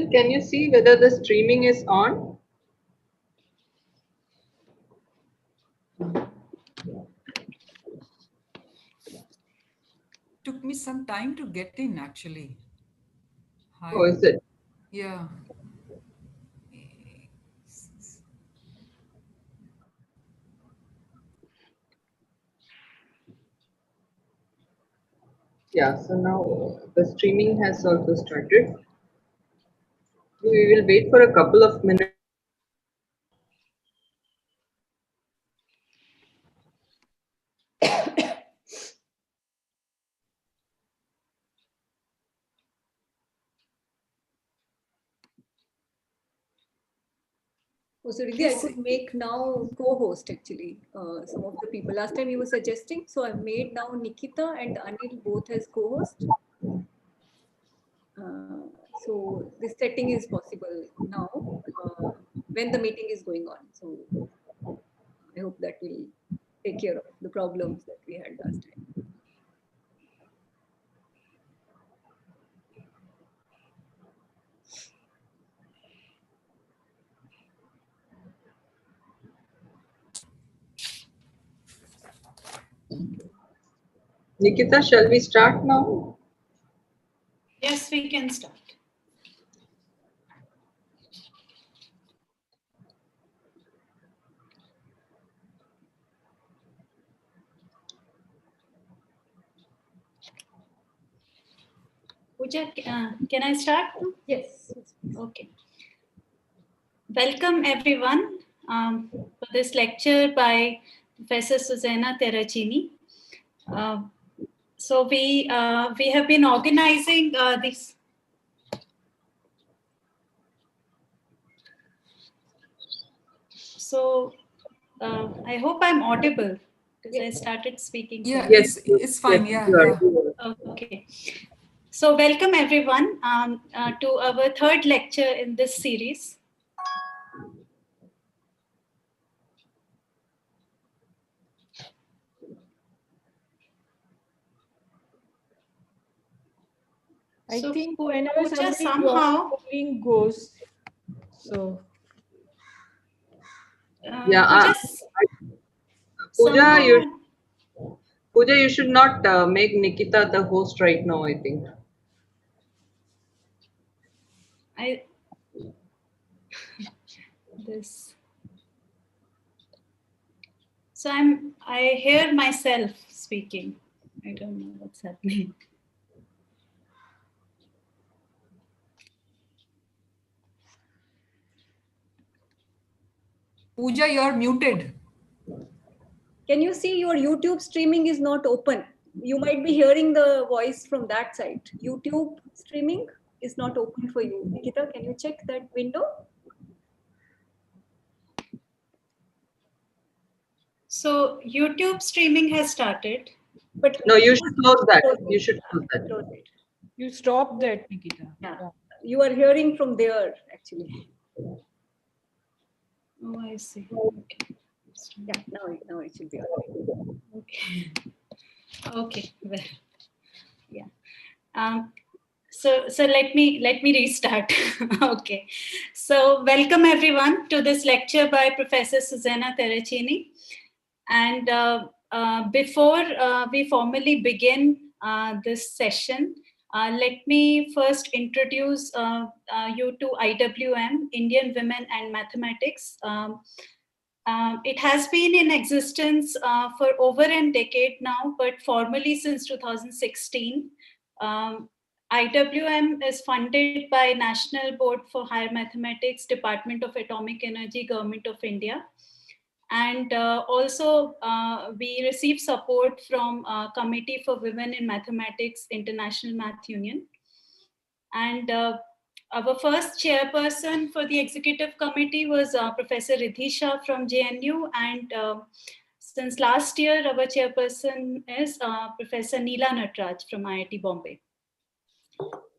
Michelle, can you see whether the streaming is on? Took me some time to get in, actually. Hi. Oh, is it? Yeah. Yeah, so now the streaming has also started. We will wait for a couple of minutes. Oh, so Riddhi, I could make now co-host actually. Some of the people. Last time you were suggesting, so I've made now Nikita and Anil both as co-host. So this setting is possible now when the meeting is going on. So I hope that will take care of the problems that we had last time. Nikita, shall we start now? Yes, we can start. Pooja, can I start? Yes. Okay. Welcome everyone for this lecture by Professor Susanna Terracin. So we have been organizing this. So I hope I'm audible because I started speaking. Yeah, Yes, it's fine. yes, Yeah. Okay. So welcome everyone to our third lecture in this series. I So think whenever Pooja, somebody somehow polling goes, so Yeah, somehow Pooja, you should not make Nikita the host right now, I think. this. So I hear myself speaking. I don't know what's happening. Pooja, you're muted. Can you see your YouTube streaming is not open? You might be hearing the voice from that side. YouTube streaming is not open for you. Nikita, can you check that window? So YouTube streaming has started. But No, you should close that. You should close that. Close it. you stop that, Nikita. Yeah. You are hearing from there actually. Oh, I see. Okay. Yeah, now it should be on. Okay. Okay. Well, yeah. So let me restart. Okay. So welcome everyone to this lecture by Professor Susanna Terracin. And before we formally begin this session, let me first introduce you to IWM, Indian Women and Mathematics. It has been in existence for over a decade now, but formally since 2016. IWM is funded by National Board for Higher Mathematics, Department of Atomic Energy, Government of India. And also we receive support from Committee for Women in Mathematics, International Math Union. And our first chairperson for the executive committee was Professor Riddhi Shah from JNU. And since last year, our chairperson is Professor Neela Natraj from IIT Bombay.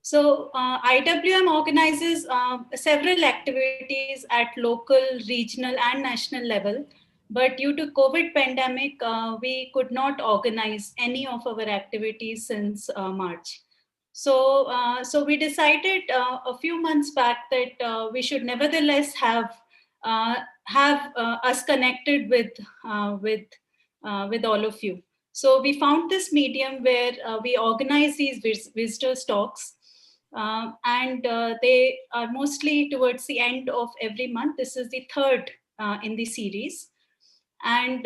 So IWM organizes several activities at local, regional and national level. But due to COVID pandemic, we could not organize any of our activities since March. So we decided a few months back that we should nevertheless have us connected with all of you. So we found this medium where we organize these visitors talks, and they are mostly towards the end of every month. This is the third in the series, and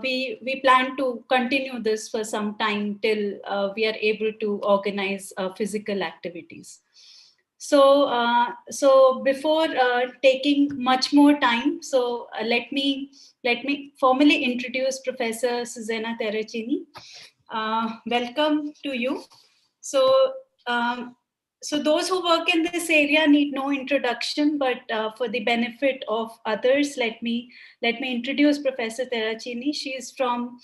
we plan to continue this for some time till we are able to organize physical activities. So before taking much more time, so let me formally introduce Professor Susanna Terracin. Welcome to you. So um, so those who work in this area need no introduction, but for the benefit of others, let me introduce Professor Terracin. She is from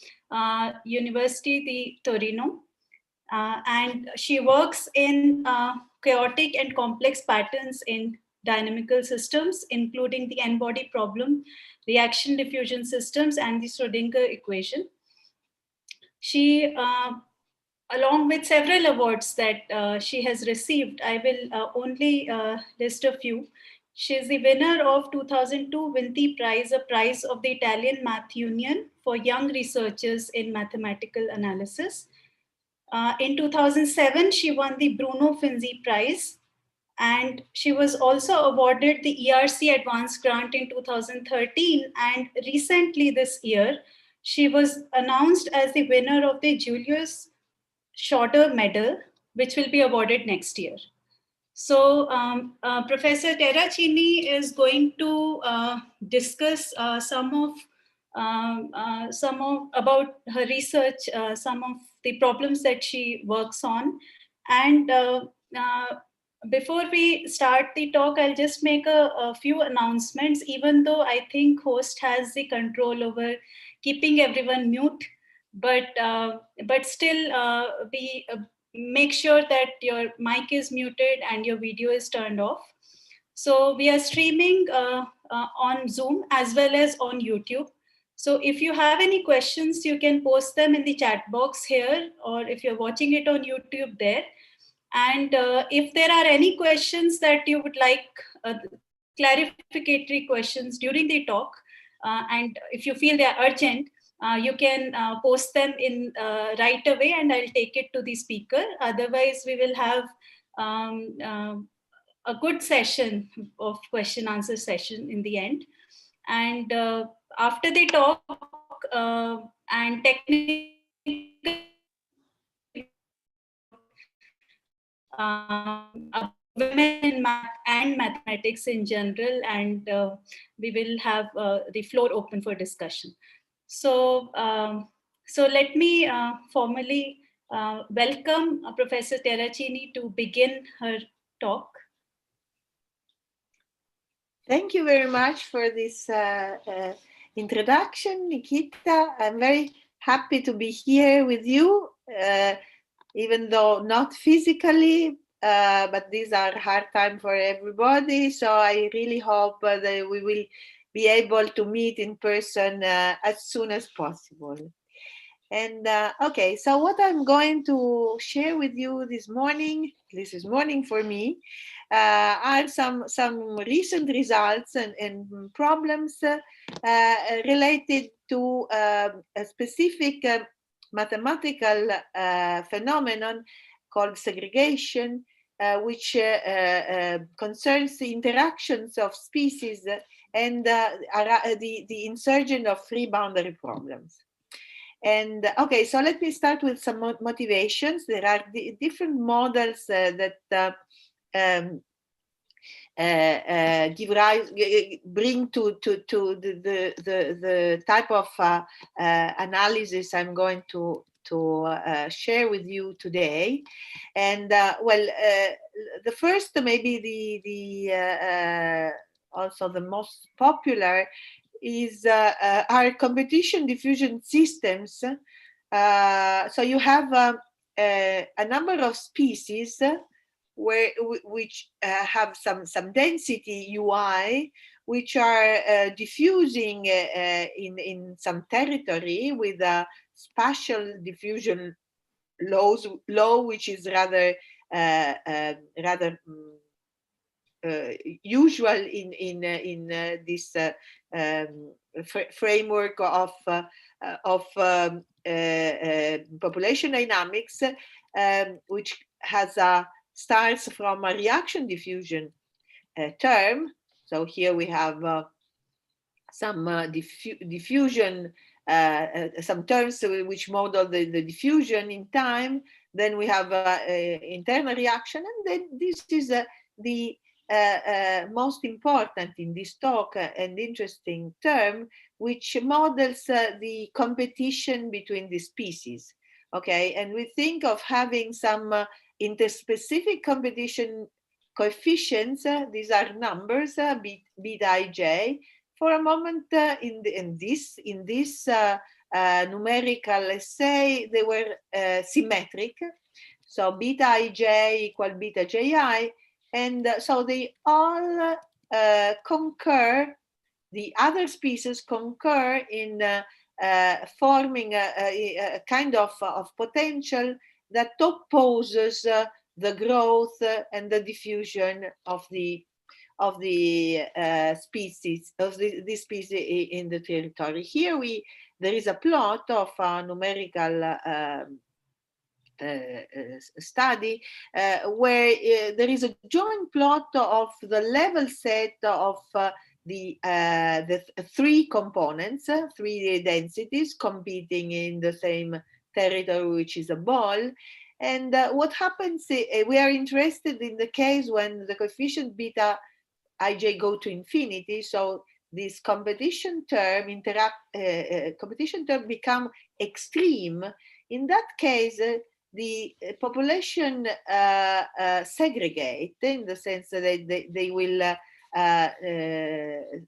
University di Torino, and she works in chaotic and complex patterns in dynamical systems, including the n-body problem, reaction diffusion systems, and the Schrodinger equation. She along with several awards that she has received, I will only list a few. She is the winner of 2002 Vinti Prize, a prize of the Italian Math Union for young researchers in mathematical analysis. In 2007, she won the Bruno Finzi Prize, and she was also awarded the ERC Advanced Grant in 2013. And recently this year, she was announced as the winner of the Julius Shorter Medal, which will be awarded next year. So Professor Terracin is going to discuss some of about her research, some of the problems that she works on. And before we start the talk, I'll just make a few announcements, even though I think host has the control over keeping everyone mute. But still, we make sure that your mic is muted and your video is turned off. So we are streaming on Zoom as well as on YouTube. So if you have any questions, you can post them in the chat box here, or if you're watching it on YouTube there. And if there are any questions that you would like, clarificatory questions during the talk, and if you feel they are urgent, you can post them in right away, and I'll take it to the speaker. Otherwise, we will have a good session of question answer session in the end. And after the talk and technical about women in math and mathematics in general, and we will have the floor open for discussion. So let me formally welcome Professor Terracin to begin her talk. Thank you very much for this introduction, Nikita. I'm very happy to be here with you, even though not physically, but these are hard times for everybody. So I really hope that we will be able to meet in person as soon as possible. And okay, so what I'm going to share with you this is morning for me, are some recent results and problems related to a specific mathematical phenomenon called segregation, which concerns the interactions of species and the insertion of free boundary problems. And okay, so let me start with some motivations. There are different models that bring to the type of analysis I'm going to share with you today. And well, the first, maybe the also the most popular, is our competition diffusion systems. So you have a number of species which have some density UI, which are diffusing in some territory with a spatial diffusion law, which is rather rather usual in this framework of population dynamics, which has starts from a reaction diffusion term. So here we have some diffusion, some terms which model the diffusion in time. Then we have internal reaction, and then this is the most important in this talk and interesting term, which models the competition between the species. Okay, and we think of having some interspecific competition coefficients. These are numbers, beta ij. For a moment, in this numerical, let's say, they were symmetric. So beta ij equal beta ji, and so they all concur, the other species concur in forming a kind of potential that opposes the growth and the diffusion of the species, of this species in the territory. Here there is a plot of a numerical study where there is a joint plot of the level set of the three components, three densities competing in the same territory, which is a ball. And what happens, we are interested in the case when the coefficient beta ij go to infinity. So this competition term, competition term become extreme. In that case, the population segregate, in the sense that they will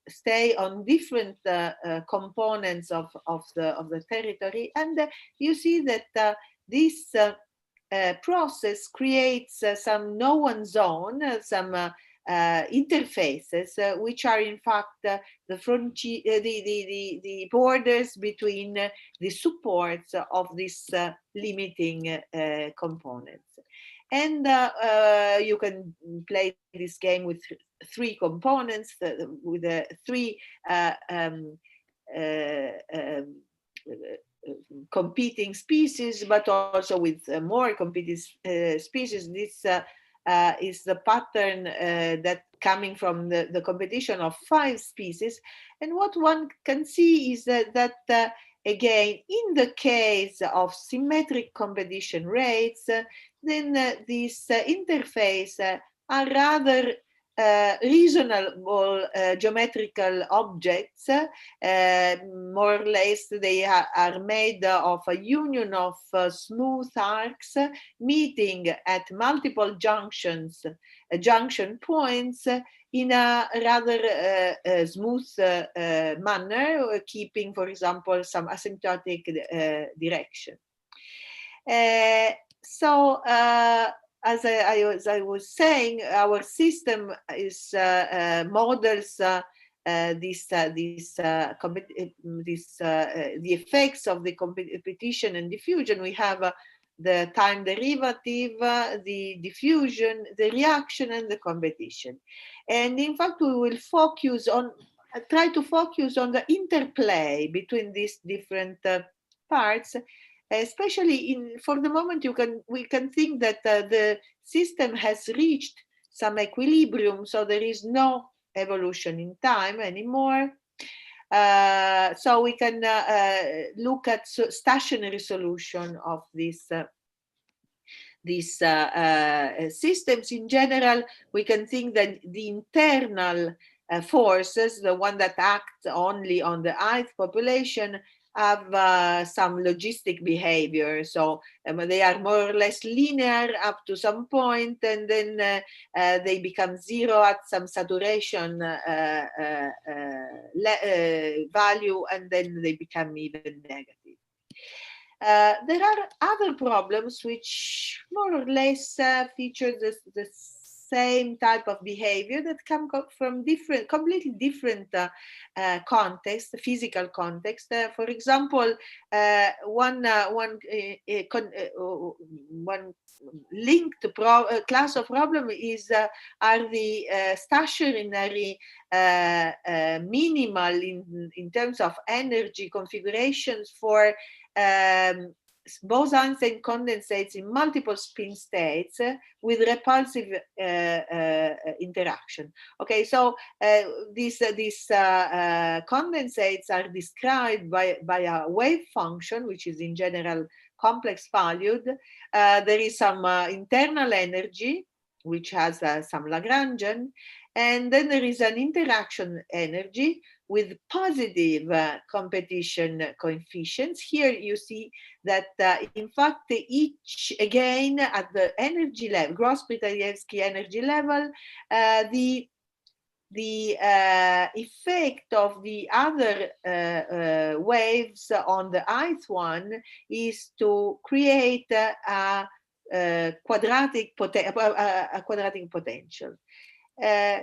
stay on different components of the territory. And you see that this process creates some no-one zone, some interfaces, which are in fact the frontier, the borders between the supports of these limiting components. And you can play this game with three components, with three competing species, but also with more competing species. This is the pattern that coming from the competition of 5 species. And what one can see is that again, in the case of symmetric competition rates, then these interface are rather reasonable geometrical objects. More or less, they are made of a union of smooth arcs meeting at multiple junctions, junction points, in a rather smooth manner, keeping, for example, some asymptotic direction. So as I was saying, our system is models the effects of the competition and diffusion. We have the time derivative, the diffusion, the reaction, and the competition. And in fact, we will focus on, try to focus on the interplay between these different parts. Especially for the moment, we can think that the system has reached some equilibrium, so there is no evolution in time anymore. So we can look at stationary solution of these systems. In general, we can think that the internal forces, the one that act only on the ith population, have some logistic behavior. So they are more or less linear up to some point, and then they become zero at some saturation value, and then they become even negative. There are other problems which more or less feature the same type of behavior that come from completely different context, physical context. For example, one linked class of problem is are the stationary minimal in terms of energy configurations for bosons and condensates in multiple spin states with repulsive interaction. Okay, so these condensates are described by a wave function, which is in general complex valued. There is some internal energy, which has some Lagrangian, and then there is an interaction energy with positive competition coefficients. Here you see that in fact each, again at the energy level, Gross-Pitagorievsky energy level, the effect of the other waves on the ith one is to create a quadratic potential.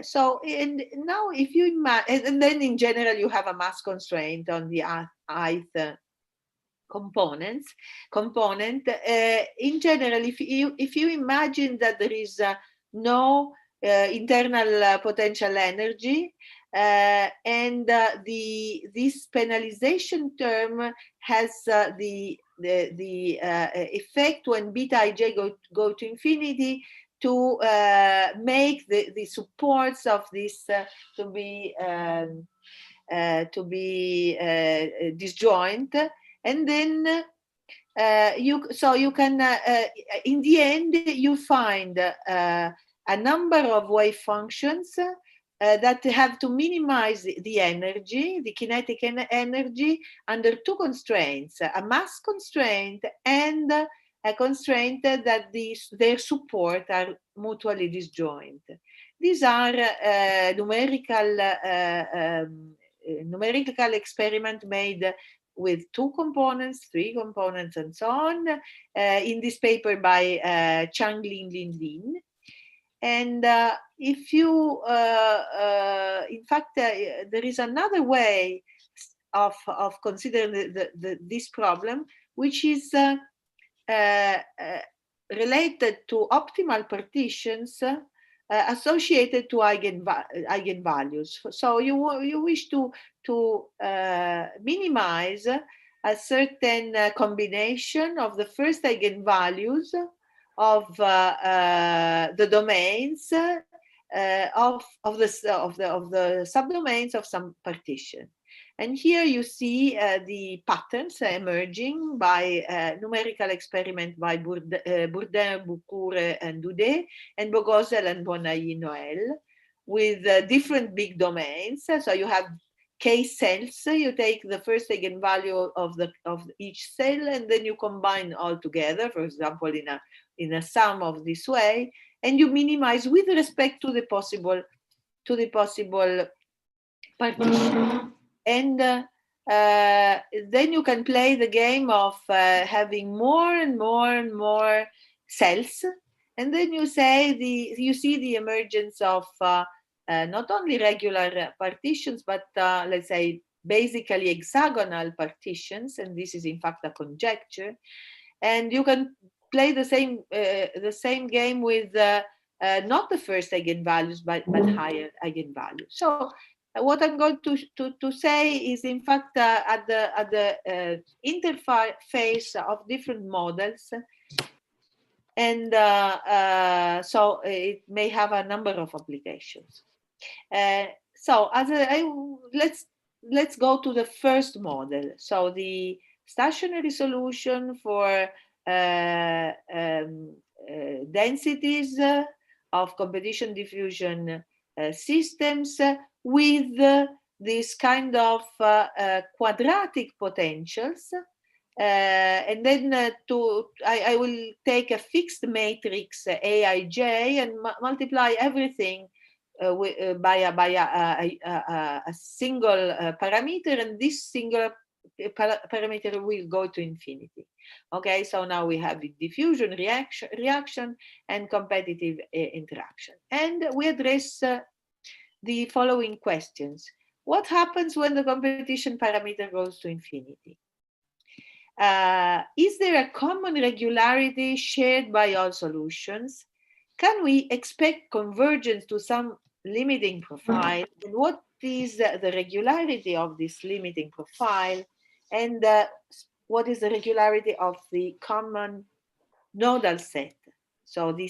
So, and now if you imagine, and then in general you have a mass constraint on the ith component. In general, if you imagine that there is no internal potential energy, and this penalization term has the effect when beta ij go to infinity to make the supports of this to be disjoint, and then you can in the end you find a number of wave functions that have to minimize the energy, the kinetic energy, under two constraints: a mass constraint and a constraint that their support are mutually disjoint. These are numerical experiment made with 2 components, 3 components, and so on, in this paper by Chang Lin. And if you, in fact, there is another way of considering this problem, which is related to optimal partitions associated to eigenvalues. So you wish to minimize a certain combination of the first eigenvalues of the domains of the subdomains of some partition. And here you see the patterns emerging by numerical experiment by Bourdin, Boucourt, and Doudet, and Bogosel and Bonailly-Noël, with different big domains. So you have K cells. You take the first eigenvalue of each cell, and then you combine all together. For example, in a sum of this way, and you minimize with respect to the possible partition. And then you can play the game of having more and more cells, and then you see the emergence of not only regular partitions, but let's say basically hexagonal partitions, and this is in fact a conjecture. And you can play the same game with not the first eigenvalues, but higher eigenvalues. So what I'm going to say is, in fact, at the interface of different models, and so it may have a number of applications. So let's go to the first model. So the stationary solution for densities of competition diffusion systems with this kind of quadratic potentials, and then I will take a fixed matrix Aij and multiply everything by a single parameter, and this single parameter will go to infinity. Okay, so now we have the diffusion, reaction, and competitive interaction. And we address the following questions. What happens when the competition parameter goes to infinity? Is there a common regularity shared by all solutions? Can we expect convergence to some limiting profile? And what is the regularity of this limiting profile? And what is the regularity of the common nodal set? So the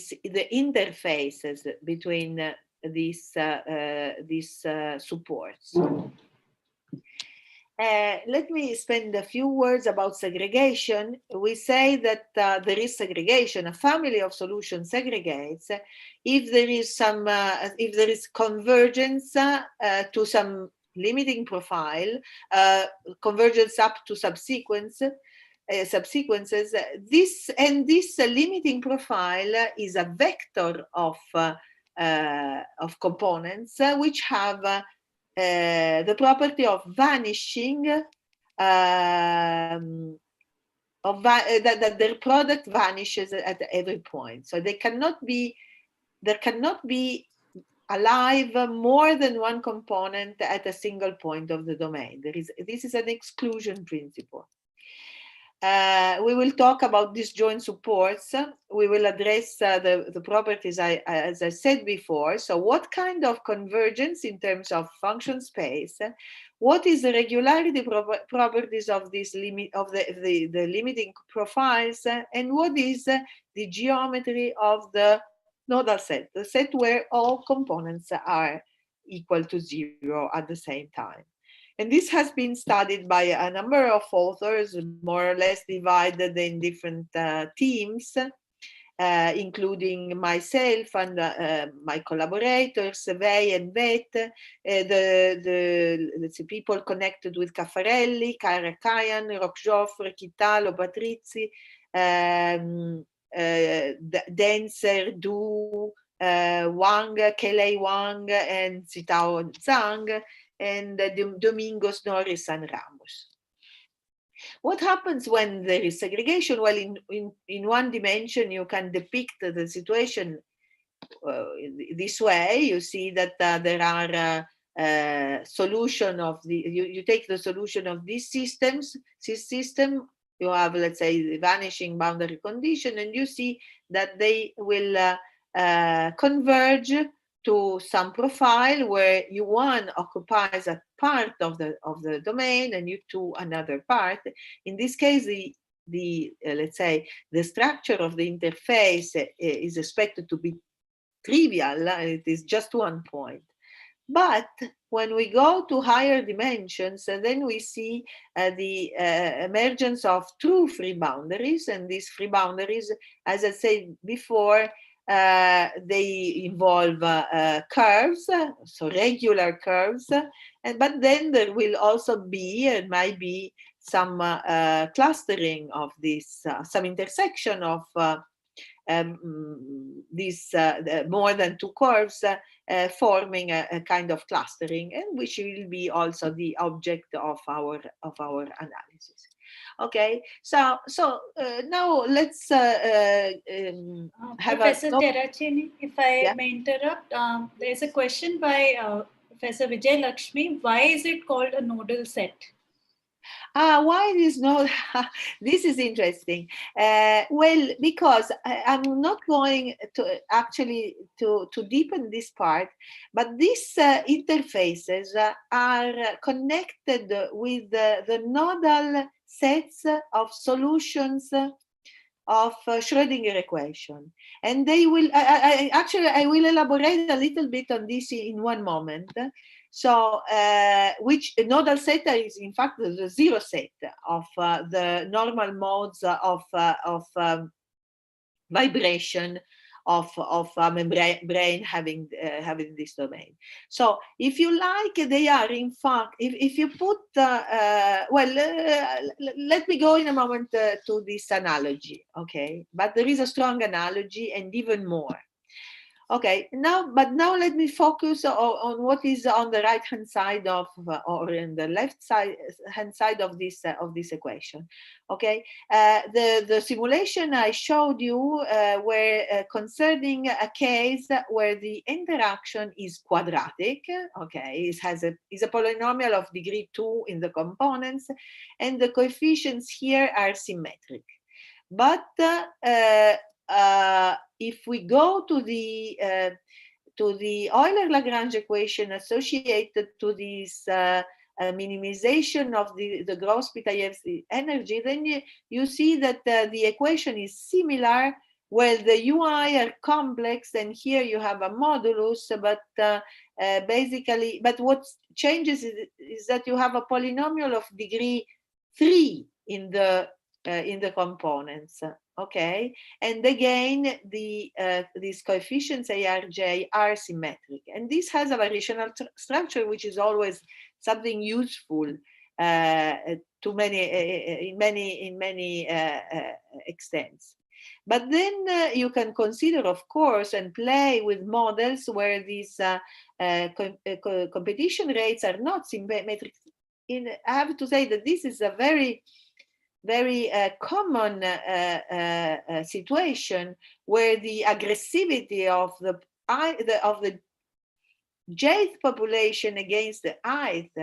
interfaces between these supports. Let me spend a few words about segregation. We say that there is segregation. A family of solutions segregates if there is some, if there is convergence to some limiting profile, convergence up to subsequences. This limiting profile is a vector of components which have the property of vanishing, that their product vanishes at every point. So there cannot be alive more than one component at a single point of the domain. This is an exclusion principle. We will talk about disjoint supports. We will address the properties as I said before. So what kind of convergence in terms of function space? What is the regularity properties of this limit of the limiting profiles? And what is the geometry of the nodal set, the set where all components are equal to 0 at the same time? And this has been studied by a number of authors, more or less divided in different teams, including myself and my collaborators, Vey and Vet, let's see, people connected with Caffarelli, Kayan, Roquejoffre, Kitalo, Patrizzi, Denser, Du, Wang, Kelly Wang, and Zitao Zhang, and Domingos, Norris, and Ramos. What happens when there is segregation? Well, in one dimension, you can depict the situation this way. You see that there are solution of the, you take the solution of these systems, this system, you have, let's say, the vanishing boundary condition, and you see that they will converge to some profile where U1 occupies a part of the domain and U2 another part. In this case, the let's say the structure of the interface is expected to be trivial. It is just one point. But when we go to higher dimensions, then we see the emergence of true free boundaries, and these free boundaries, as I said before, they involve curves, so regular curves, but then there will also be and might be some clustering of this, some intersection of these more than two curves forming a kind of clustering, and which will be also the object of our analysis. Okay, so now let's have Professor Terracin, if I may interrupt, there's a question by Professor Vijay Lakshmi. Why is it called a nodal set? Why it is not? This is interesting. Well, because I'm not going to actually to deepen this part, but these interfaces are connected with the nodal sets of solutions of Schrödinger equation, and they will. I will elaborate a little bit on this in one moment. So, which nodal set is in fact the zero set of the normal modes of vibration of a brain having this domain. So, if you like, they are in fact, if you put, let me go in a moment to this analogy, okay? But there is a strong analogy and even more. Okay, but now let me focus on what is on the right hand side of, or in the left side hand side of this equation. Okay, the simulation I showed you were concerning a case where the interaction is quadratic. Okay, is a polynomial of degree 2 in the components, and the coefficients here are symmetric. But if we go to the Euler-Lagrange equation associated to this minimization of the gross Pitaevsky energy, then you see that the equation is similar. Well, the UI are complex, and here you have a modulus, but basically, but what changes is that you have a polynomial of degree 3 in the components. Okay, and again, these coefficients ARJ are symmetric, and this has a variational structure, which is always something useful to many in many extents. But then you can consider, of course, and play with models where these competition rates are not symmetric. I have to say that this is a very common situation where the aggressivity of the jth population against the ith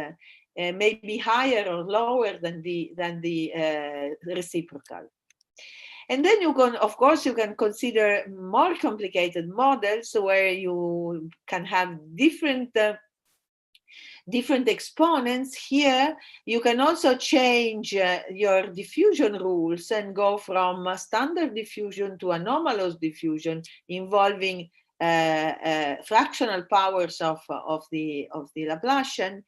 may be higher or lower than the reciprocal. And then you can, of course, you can consider more complicated models where you can have different exponents. Here, you can also change your diffusion rules and go from standard diffusion to anomalous diffusion involving fractional powers of the Laplacian.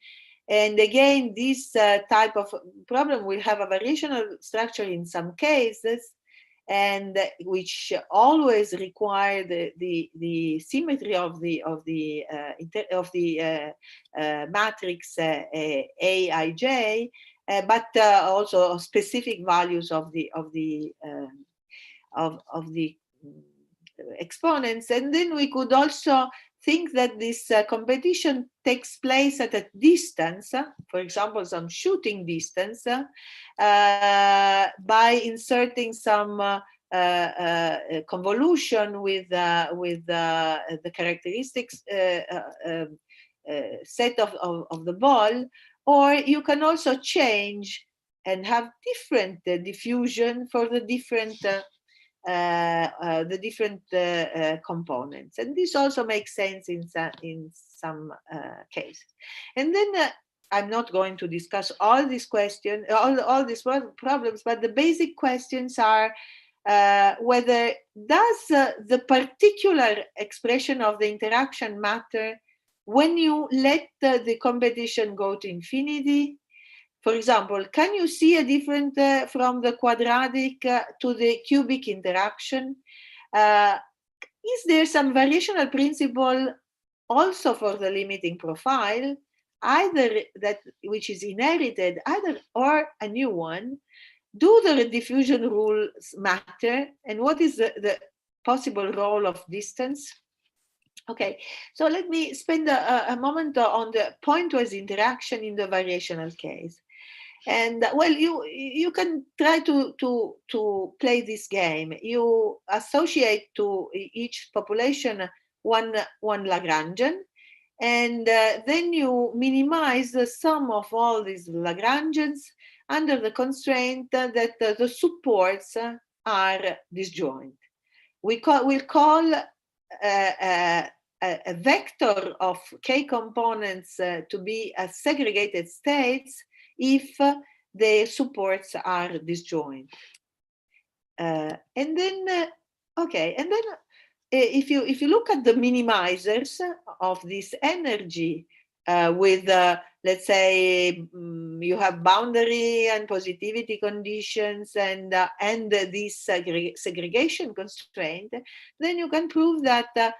And again, this type of problem will have a variational structure in some cases, and which always require the symmetry of the matrix Aij, but also specific values of the exponents. And then we could also think that this competition takes place at a distance, for example, some shooting distance, by inserting some convolution with the characteristics set of the ball. Or you can also change and have different diffusion for the different components, and this also makes sense in some cases. And then I'm not going to discuss all these questions, all these problems, but the basic questions are whether does the particular expression of the interaction matter when you let the competition go to infinity. For example, can you see a difference from the quadratic to the cubic interaction? Is there some variational principle also for the limiting profile, either that which is inherited, or a new one? Do the diffusion rules matter? And what is the possible role of distance? Okay, so let me spend a moment on the pointwise interaction in the variational case. And well, you can try to play this game. You associate to each population one Lagrangian, and then you minimize the sum of all these Lagrangians under the constraint that the supports are disjoint. We'll call a vector of k components to be a segregated states if the supports are disjoint. And then, okay, and then if you look at the minimizers of this energy with, let's say, you have boundary and positivity conditions and this segregation constraint, then you can prove that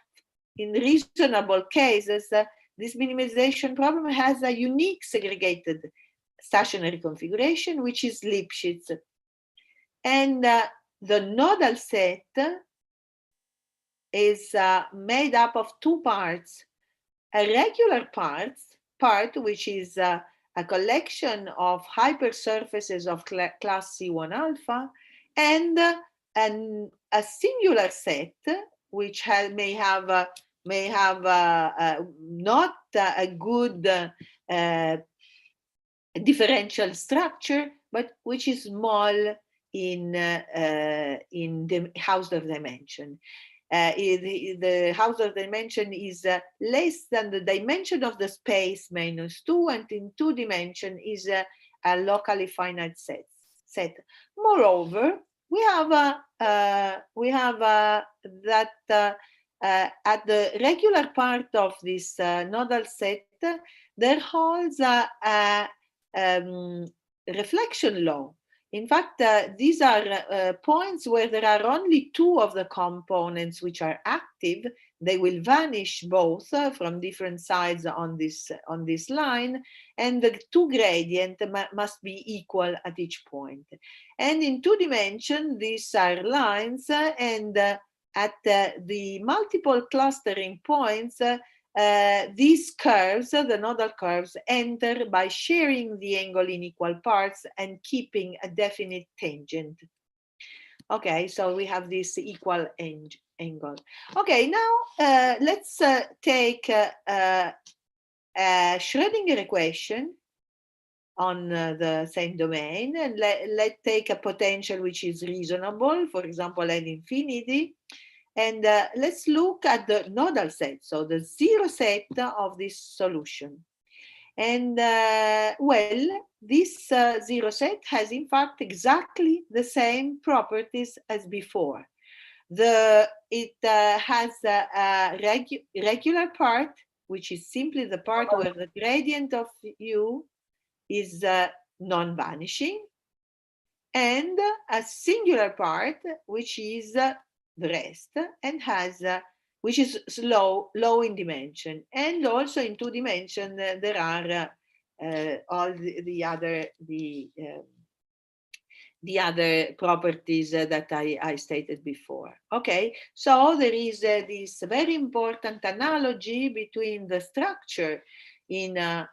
in reasonable cases, this minimization problem has a unique segregated stationary configuration, which is Lipschitz. And the nodal set is made up of two parts. A regular part, which is a collection of hypersurfaces of class C1 alpha, and a singular set, which may have not a good differential structure, but which is small in the Hausdorff dimension. The Hausdorff dimension is less than the dimension of the space minus 2, and in 2 dimension is a locally finite set. Moreover, we have that at the regular part of this nodal set, there holds a reflection law. In fact, these are points where there are only 2 of the components which are active. They will vanish both from different sides on this line, and the 2 gradient must be equal at each point. And in 2 dimensions, these are lines, and at the multiple clustering points, these curves, the nodal curves, enter by sharing the angle in equal parts and keeping a definite tangent. Okay, so we have this equal angle. Okay, now let's take a Schrödinger equation on the same domain, and let's take a potential which is reasonable, for example, at infinity. And let's look at the nodal set, so the 0 set of this solution. And well, this 0 set has in fact exactly the same properties as before. It has a regular part, which is simply the part where the gradient of u is non-vanishing, and a singular part, which is the rest, and has which is low in dimension, and also in 2 dimensions there are all the other properties that I stated before. Okay, so there is this very important analogy between the structure in a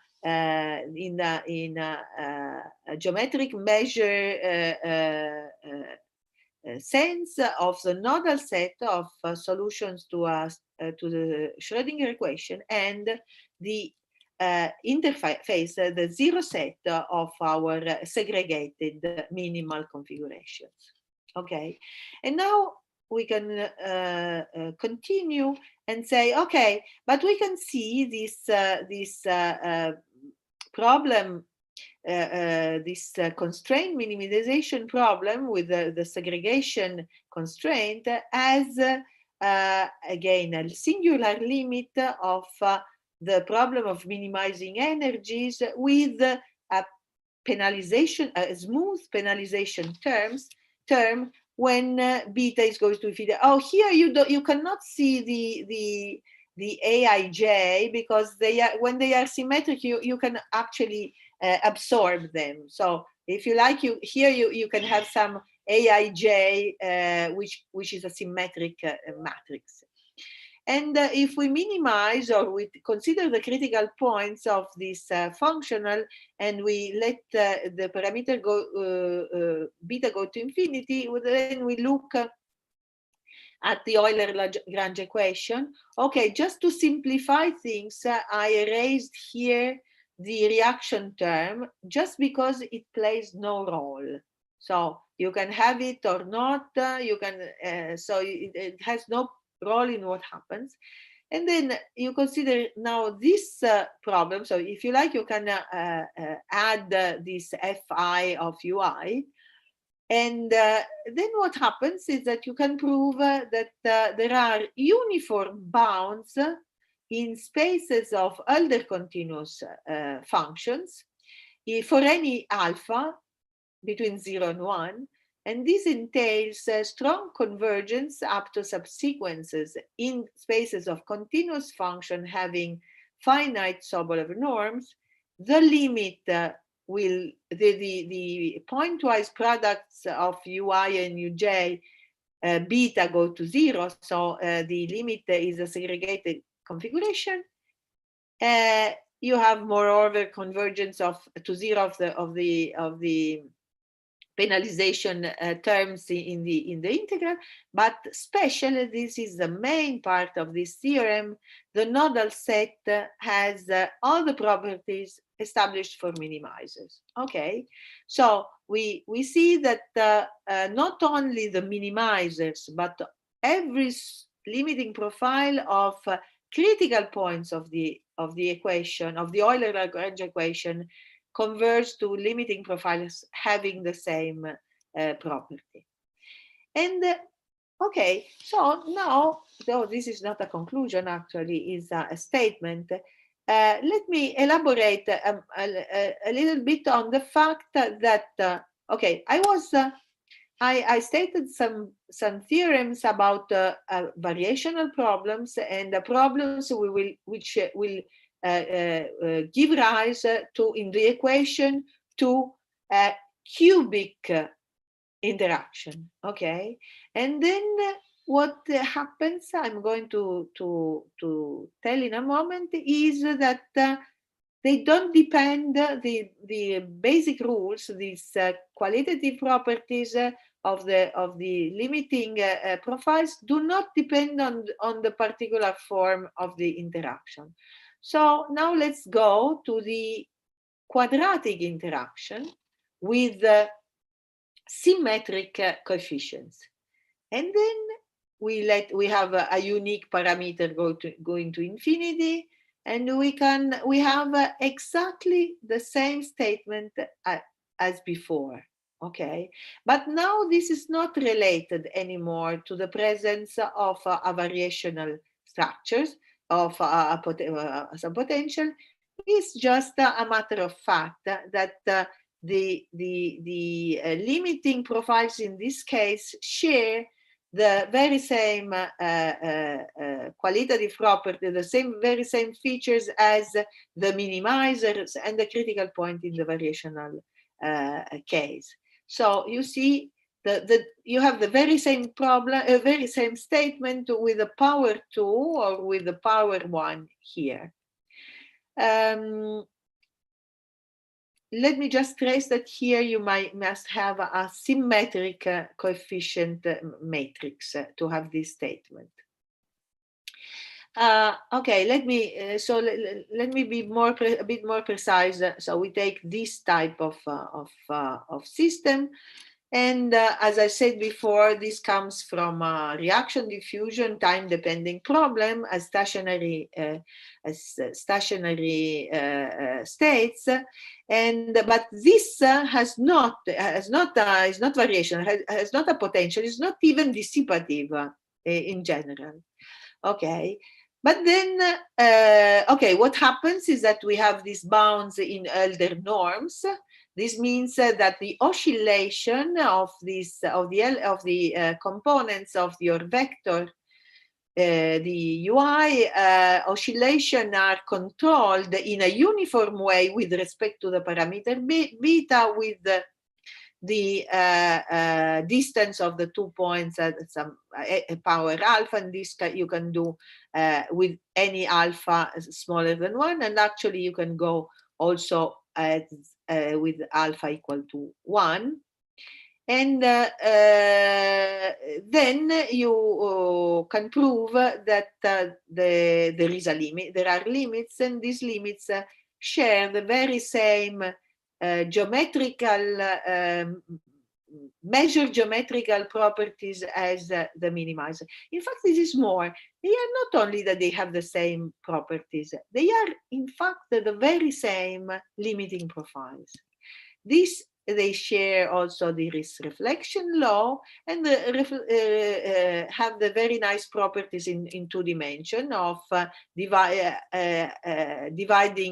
geometric measure sense of the nodal set of solutions to the Schrödinger equation, and the interface, the 0 set of our segregated minimal configurations. Okay, and now we can continue and say, okay, but we can see this problem, this constraint minimization problem with the segregation constraint as again a singular limit of the problem of minimizing energies with a penalization, a smooth penalization term when beta is going to infinity. Oh, here you cannot see the Aij, because when they are symmetric, you can actually absorb them. So if you like, you can have some Aij which is a symmetric matrix. And if we minimize, or we consider the critical points of this functional, and we let the parameter go beta go to infinity, then we look at the Euler-Lagrange equation. Okay, just to simplify things, I erased here the reaction term just because it plays no role. So you can have it or not. You can. So it has no role in what happens. And then you consider now this problem. So if you like, you can add this Fi of Ui. And then what happens is that you can prove that there are uniform bounds in spaces of Hölder continuous functions for any alpha between 0 and 1. And this entails strong convergence up to subsequences in spaces of continuous function having finite Sobolev norms. The limit will, the pointwise products of Ui and Uj beta go to 0, so the limit is a segregated configuration, you have moreover convergence to 0 of the penalization terms in the integral, but especially this is the main part of this theorem. The nodal set has all the properties established for minimizers. Okay, so we see that not only the minimizers, but every limiting profile of critical points of the equation, of the Euler-Lagrange equation, converge to limiting profiles having the same property. And okay, so now, though this is not a conclusion, actually is a statement, let me elaborate a little bit on the fact that, okay, I stated some theorems about variational problems and the problems which will give rise to, in the equation, to cubic interaction. Okay, and then what happens, I'm going to tell in a moment, is that they don't depend, the basic rules, these qualitative properties of the limiting profiles do not depend on the particular form of the interaction. So now let's go to the quadratic interaction with symmetric coefficients, and then we have a unique parameter going to infinity, and we have exactly the same statement as before. Okay, but now this is not related anymore to the presence of a variational structures of some potential. It's just a matter of fact that the limiting profiles in this case share the very same qualitative property, the very same features as the minimizers and the critical point in the variational case. So you see, you have the very same problem, very same statement with the power 2 or with the power 1 here. Let me just stress that here you must have a symmetric coefficient matrix to have this statement. Okay, let me be a bit more precise. So we take this type of system, and as I said before, this comes from reaction diffusion time-depending problem as stationary states, but this is not variation, has not a potential, is not even dissipative in general. Okay. But then, okay, what happens is that we have these bounds in Elder norms. This means that the oscillation of the components of your vector, the UI oscillation, are controlled in a uniform way with respect to the parameter beta, with the distance of the 2 points at some power alpha, and this you can do with any alpha smaller than 1, and actually you can go also with alpha equal to 1. And then you can prove that there is a limit, there are limits, and these limits share the very same measure geometrical properties as the minimizer. In fact, this is more. They are not only that they have the same properties, they are in fact the very same limiting profiles. They share also the risk reflection law, and have the very nice properties in 2 dimensions of dividing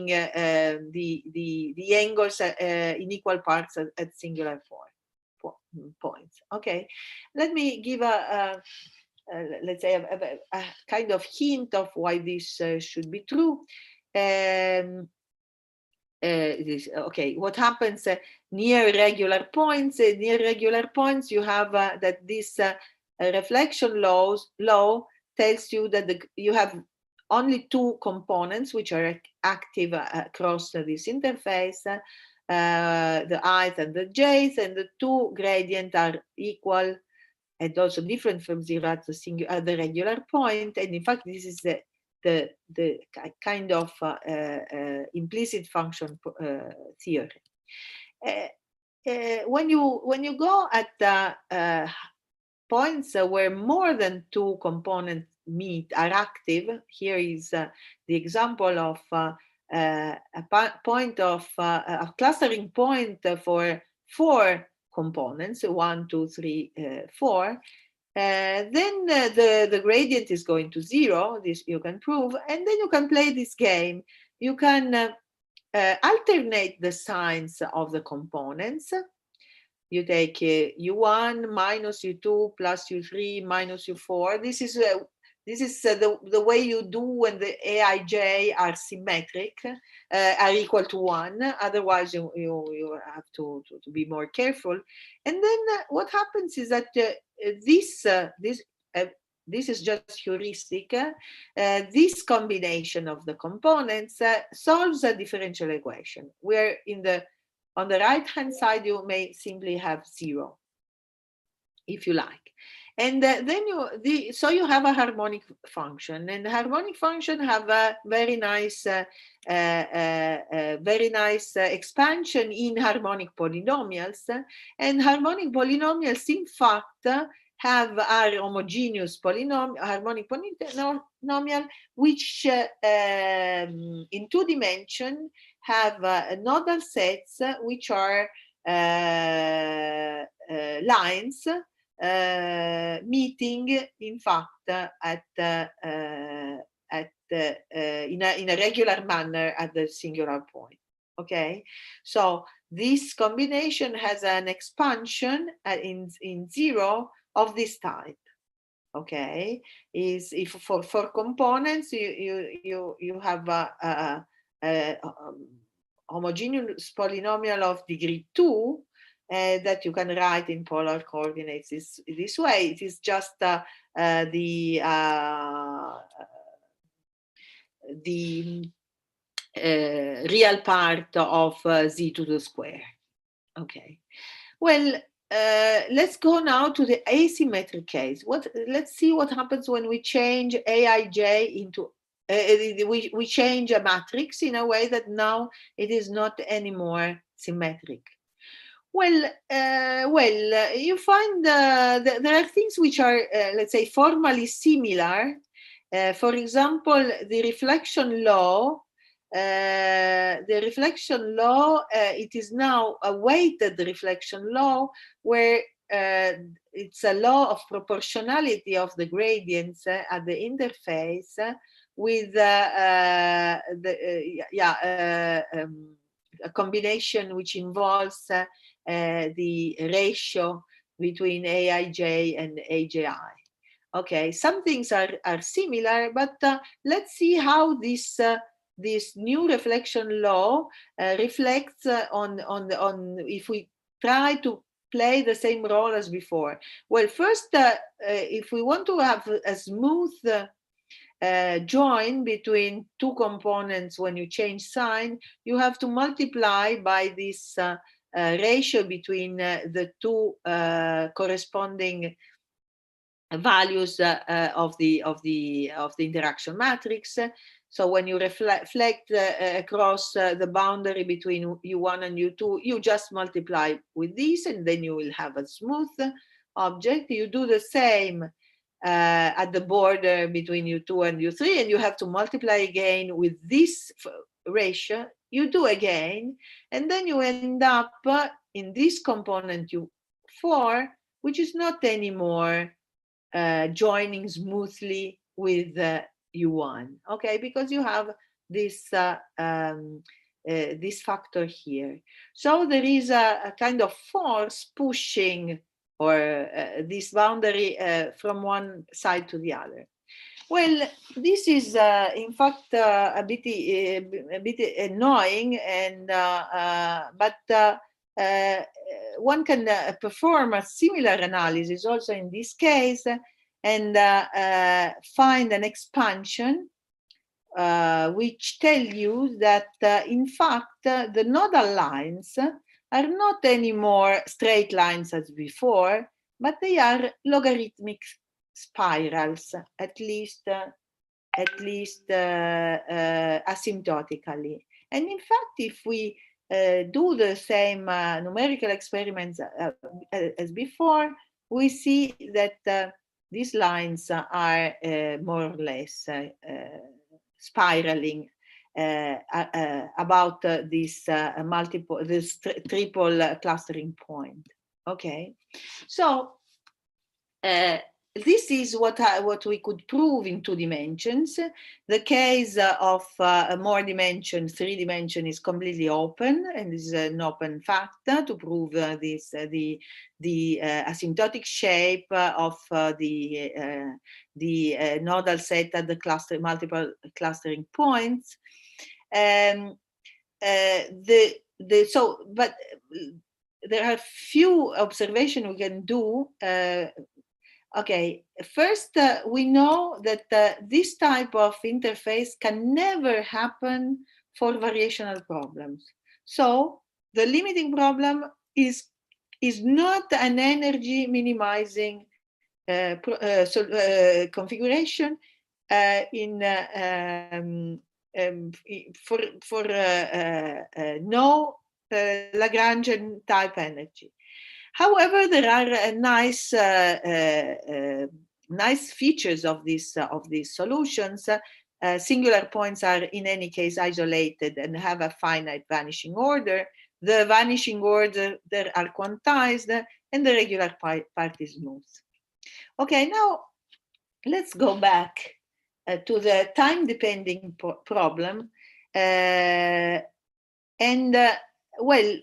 the angles in equal parts at singular points. Okay, let me give let's say a kind of hint of why this should be true. Okay, what happens near regular points? Near regular points, you have that this a reflection law tells you that you have only two components which are active across this interface, the i's and the j's, and the two gradients are equal and also different from zero at the regular point. And in fact, this is the kind of implicit function theory. When you go at the points where more than two components meet are active, here is the example of a point of a clustering point for 4 components, 1, 2, 3, 4. Then the gradient is going to 0. This you can prove, and then you can play this game. You can alternate the signs of the components. You take U1 minus U2 plus U3 minus U4. This is the way you do when the Aij are symmetric, are equal to 1. Otherwise, you have to be more careful. And then what happens is that this is just heuristic. This combination of the components solves a differential equation, where on the right-hand side, you may simply have 0, if you like. And then so you have a harmonic function, and the harmonic function have a very nice expansion in harmonic polynomials. And harmonic polynomials, in fact, are homogeneous harmonic polynomial, which in 2 dimensions have nodal sets which are lines meeting, in fact, in a regular manner at the singular point. Okay, so this combination has an expansion in 0 of this type. Okay, is if for components you have a homogeneous polynomial of degree 2 that you can write in polar coordinates this way. It is just the real part of z to the square. Okay, well, let's go now to the asymmetric case. Let's see what happens when we change Aij into we change a matrix in a way that now it is not anymore symmetric. Well, you find there are things which are, let's say, formally similar. For example, the reflection law. It is now a weighted reflection law, where it's a law of proportionality of the gradients at the interface with a combination which involves the ratio between Aij and Aj. Okay, some things are similar, but let's see how this new reflection law reflects on if we try to play the same role as before. Well, first, if we want to have a smooth join between two components when you change sign, you have to multiply by this ratio between the two corresponding values of the interaction matrix. So when you reflect across the boundary between U1 and U2, you just multiply with this, and then you will have a smooth object. You do the same at the border between U2 and U3, and you have to multiply again with this ratio. You do again, and then you end up in this component U4, which is not anymore joining smoothly with U1, okay, because you have this this factor here. So there is a kind of force pushing or this boundary from one side to the other. Well, this is in fact a bit annoying, and but one can perform a similar analysis also in this case and find an expansion which tell you that in fact the nodal lines are not anymore straight lines as before, but they are logarithmic spirals, at least asymptotically. And in fact, if we do the same numerical experiments as before, we see that these lines are more or less spiraling about this triple clustering point. Okay, so this is what we could prove in 2 dimensions. The case of more dimension, 3 dimension, is completely open, and this is an open fact to prove this the asymptotic shape of the nodal set at the multiple clustering points. But there are few observations we can do. Okay, first, we know that this type of interface can never happen for variational problems. So the limiting problem is not an energy minimizing configuration for no Lagrangian type energy. However, there are nice features of these solutions. Singular points are in any case isolated and have a finite vanishing order. The vanishing order there are quantized, and the regular part is smooth. Okay, now let's go back to the time-depending problem. Well,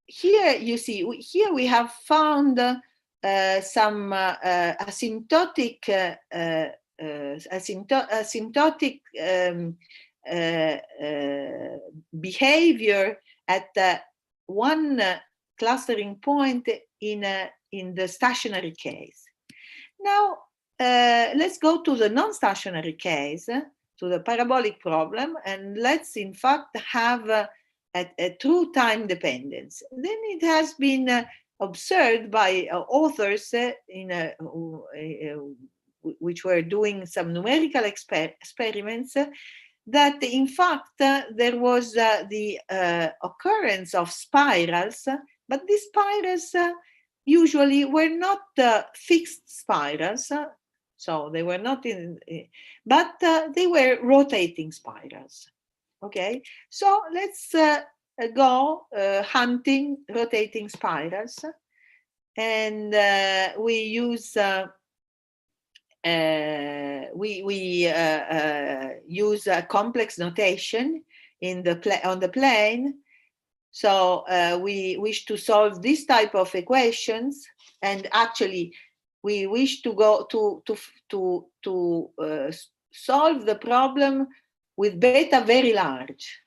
here you see, here we have found some asymptotic behavior at one clustering point in the stationary case. Now let's go to the non-stationary case, to the parabolic problem, and let's in fact have a true time dependence. Then it has been observed by authors which were doing some numerical experiments that in fact there was the occurrence of spirals, but these spirals usually were not fixed spirals, so they were not but they were rotating spirals. Okay, so let's go hunting rotating spirals, and we use use a complex notation in on the plane. So we wish to solve this type of equations, and actually we wish to go to solve the problem with beta very large.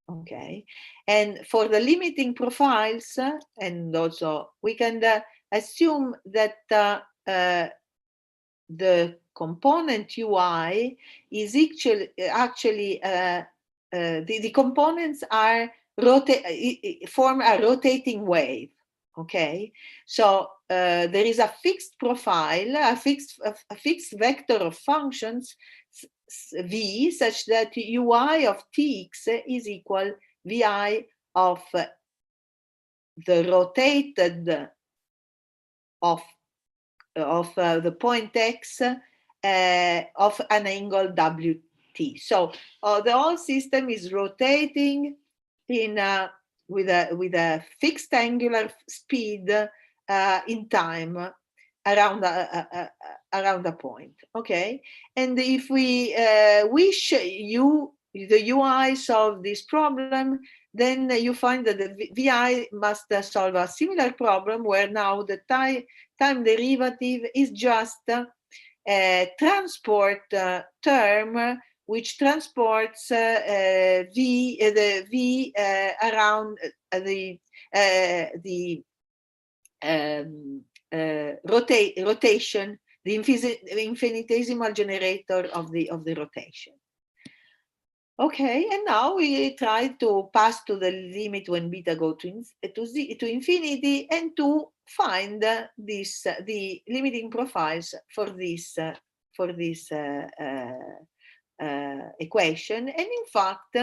Okay, and for the limiting profiles, and also we can assume that the component UI is actually the components are form a rotating wave. Okay, so there is a fixed profile, a fixed vector of functions V, such that UI of Tx is equal Vi of the rotated of the point X of an angle Wt. So the whole system is rotating in with a fixed angular speed in time around a point. Okay, and if we wish the UI solve this problem, then you find that the Vi must solve a similar problem where now the time derivative is just a transport term which transports the V around the rotation, the infinitesimal generator of the rotation. Okay, and now we try to pass to the limit when beta go to infinity, and to find this the limiting profiles for this equation. And in fact,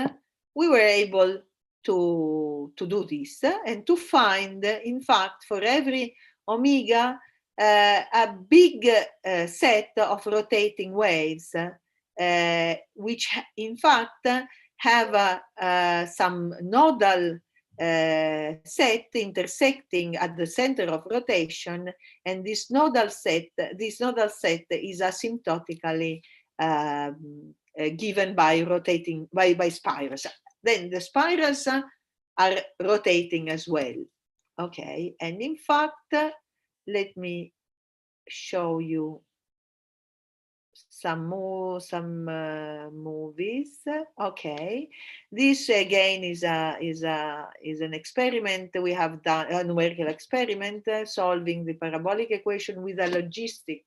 we were able to do this and to find, in fact, for every omega, a big set of rotating waves, which in fact have some nodal set intersecting at the center of rotation, and this nodal set is asymptotically given by rotating by spirals. Then the spirals are rotating as well. Okay, and in fact, let me show you some movies. Okay, this again is an experiment we have done, a numerical experiment solving the parabolic equation with a logistic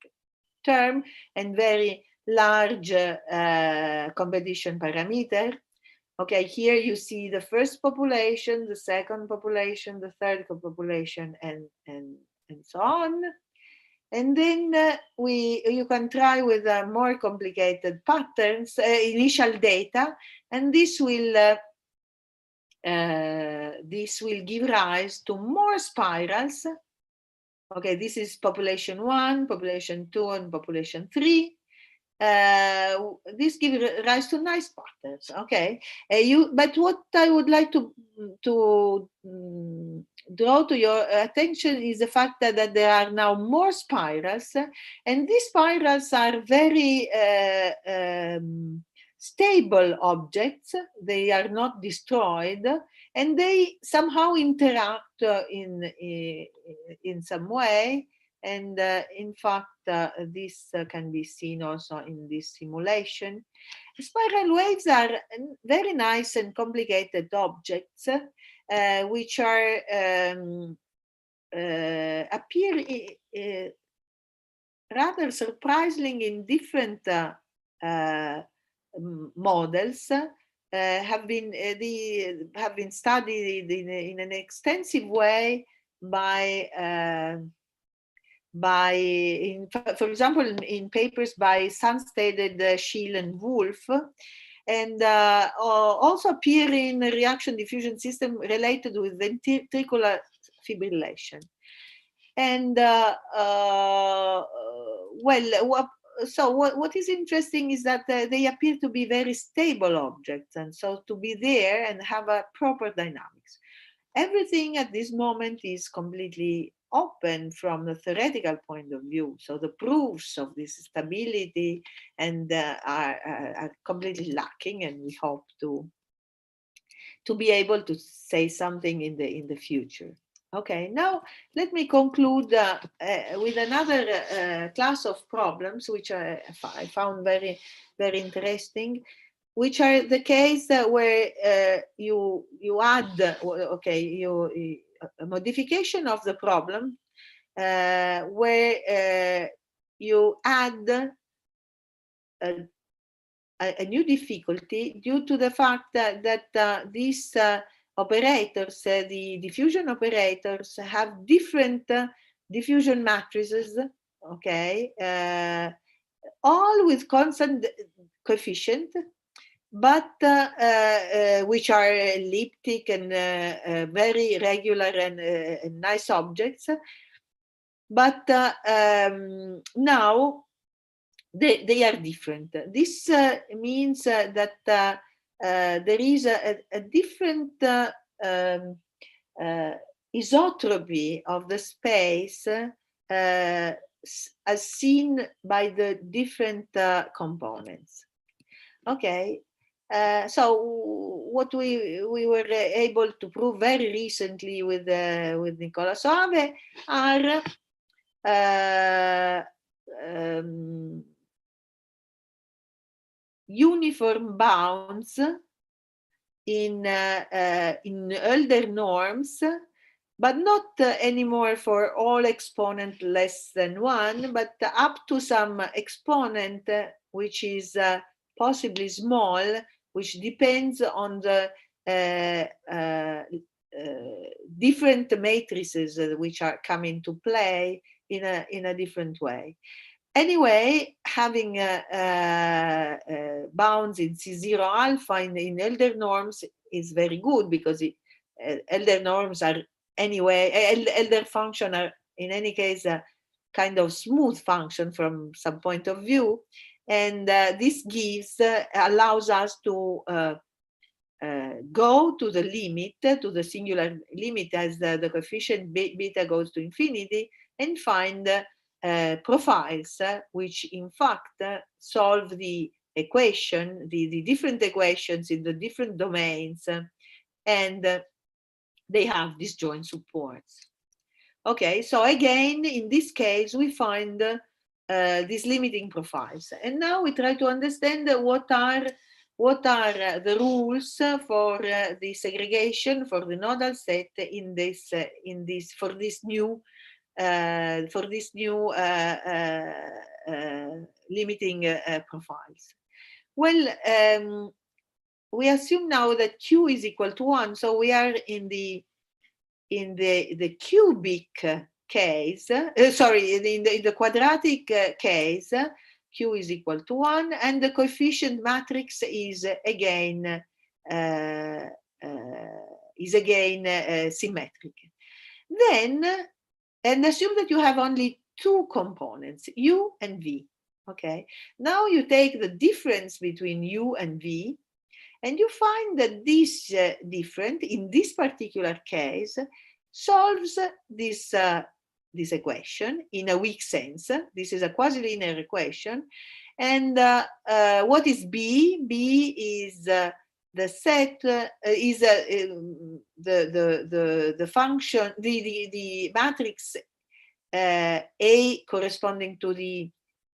term and very large competition parameter. Okay, here you see the first population, the second population, the third population, and so on. And then you can try with more complicated patterns, initial data, and this will give rise to more spirals. Okay, this is population 1, population 2, and population 3. This gives rise to nice patterns. Okay, but what I would like to draw to your attention is the fact that there are now more spirals, and these spirals are very stable objects. They are not destroyed, and they somehow interact in some way. And in fact, this can be seen also in this simulation. Spiral waves are very nice and complicated objects, which are appear rather surprisingly in different models. Have been studied in an extensive way for example, in papers by Sandstede, Schiele, and Wolf, and also appear in a reaction diffusion system related with ventricular fibrillation. And what is interesting is that they appear to be very stable objects, and so to be there and have a proper dynamics. Everything at this moment is completely open from the theoretical point of view. So the proofs of this stability and are completely lacking, and we hope to be able to say something in the future. Okay, now let me conclude with another class of problems which I found very, very interesting, which are the case where you add, a modification of the problem where you add a new difficulty due to the fact that these operators, the diffusion operators, have different diffusion matrices, okay, all with constant coefficient, but which are elliptic and very regular and nice objects. But now they are different. This means that there is a different isotropy of the space as seen by the different components. Okay, so what we were able to prove very recently with Nicola Soave are uniform bounds in Hölder norms, but not anymore for all exponent less than 1, but up to some exponent which is possibly small, which depends on the different matrices which are come into play in a different way. Anyway, having bounds in C0 alpha in Elder norms is very good, because Elder norms are anyway, Elder function are in any case a kind of smooth function from some point of view, and this gives allows us to go to the limit, to the singular limit as the coefficient beta goes to infinity, and find profiles which in fact solve the equation, the different equations in the different domains, and they have disjoint supports. Okay, so again, in this case, we find these limiting profiles. And now we try to understand what are the rules for the segregation for the nodal set for this new limiting profiles. Well, we assume now that Q is equal to 1, so we are in the cubic case, sorry, in the quadratic case, Q is equal to 1, and the coefficient matrix is again symmetric. Then, and assume that you have only two components, U and V. Okay, now you take the difference between U and V, and you find that this difference, in this particular case, solves this equation in a weak sense. This is a quasi-linear equation. And what is B? B is the set, is the function, the matrix A corresponding to the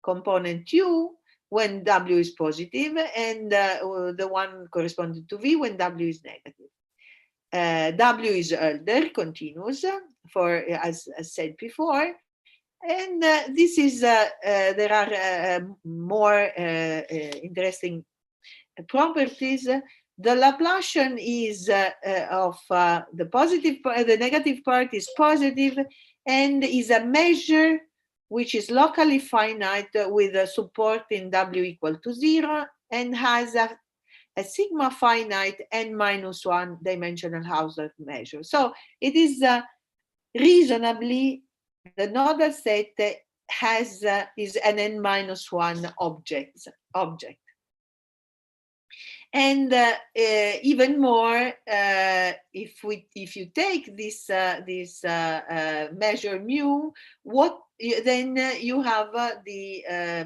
component U when W is positive, and the one corresponding to V when W is negative. W is Hölder, continuous, for as said before, and this is there are more interesting properties. The Laplacian is of the positive, the negative part is positive, and is a measure which is locally finite with a support in W equal to 0, and has a sigma finite n-1 dimensional Hausdorff measure. So it is reasonably, the nodal set has is an n-1 object. And even more, if you take this measure mu, then you have the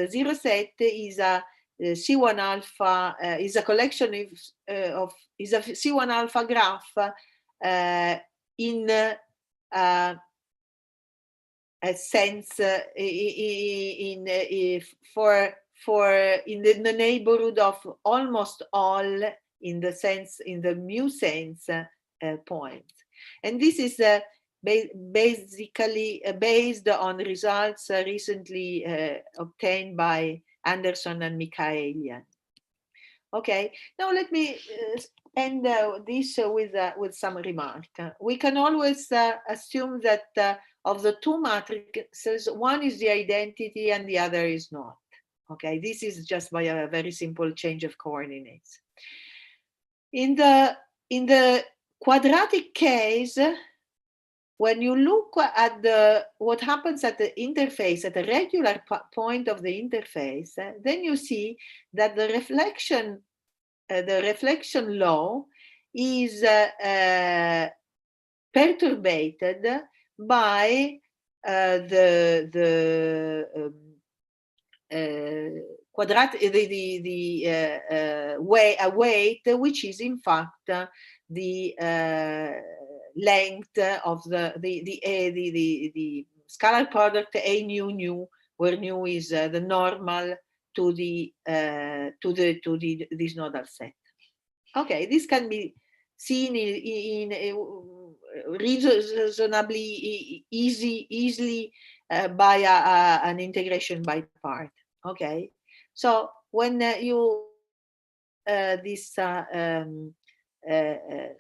zero set is a C1 alpha, is a collection of is a C1 alpha graph in a sense in the neighborhood of almost all, in the mu sense points. And this is basically based on results recently obtained by Anderson and Mikaelian. Okay, now let me end this with some remark. We can always assume that of the two matrices, one is the identity and the other is not. Okay, this is just by a very simple change of coordinates. In the quadratic case, when you look at what happens at the interface, at the regular point of the interface, then you see that the reflection law is perturbated by weight, which is in fact the length of the scalar product A nu, where nu is the normal to this nodal set. Okay, this can be seen in reasonably easily by an integration by part. Okay, so when you have these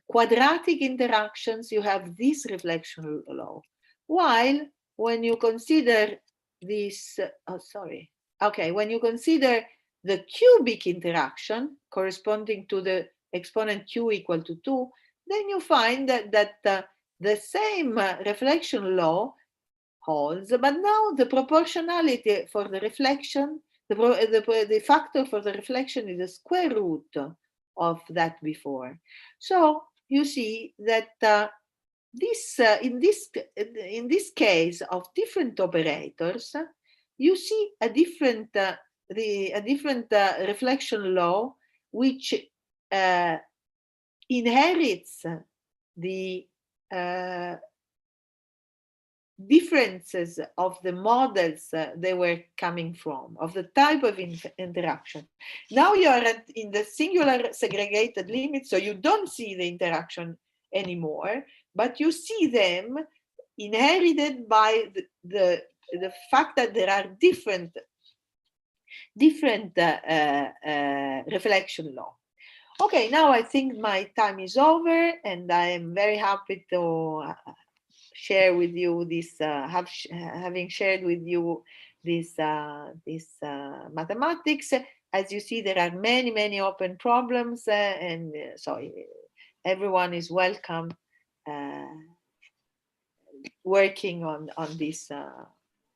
quadratic interactions, you have this reflection law. While when you consider this, when you consider the cubic interaction corresponding to the exponent q equal to 2, then you find that the same reflection law holds, but now the proportionality for the reflection, the factor for the reflection is the square root of that before. So you see that in this case of different operators, you see a different reflection law which inherits the differences of the models they were coming from, of the type of interaction. Now you are in the singular segregated limit, so you don't see the interaction anymore, but you see them inherited by the fact that there are different reflection law. Okay, now I think my time is over, and I am very happy to share with you this, having shared with you this mathematics. As you see, there are many open problems, and so everyone is welcome working on this,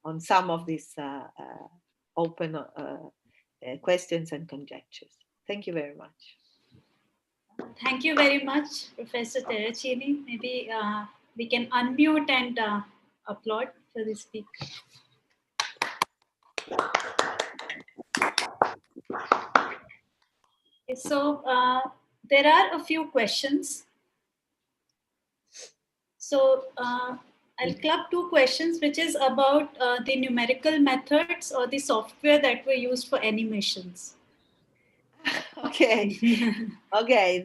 on some of these open questions and conjectures. Thank you very much. Thank you very much, Professor Terracin. Maybe we can unmute and applaud for the speaker. Okay, so there are a few questions. So I'll club two questions, which is about the numerical methods or the software that were used for animations. Okay. Okay,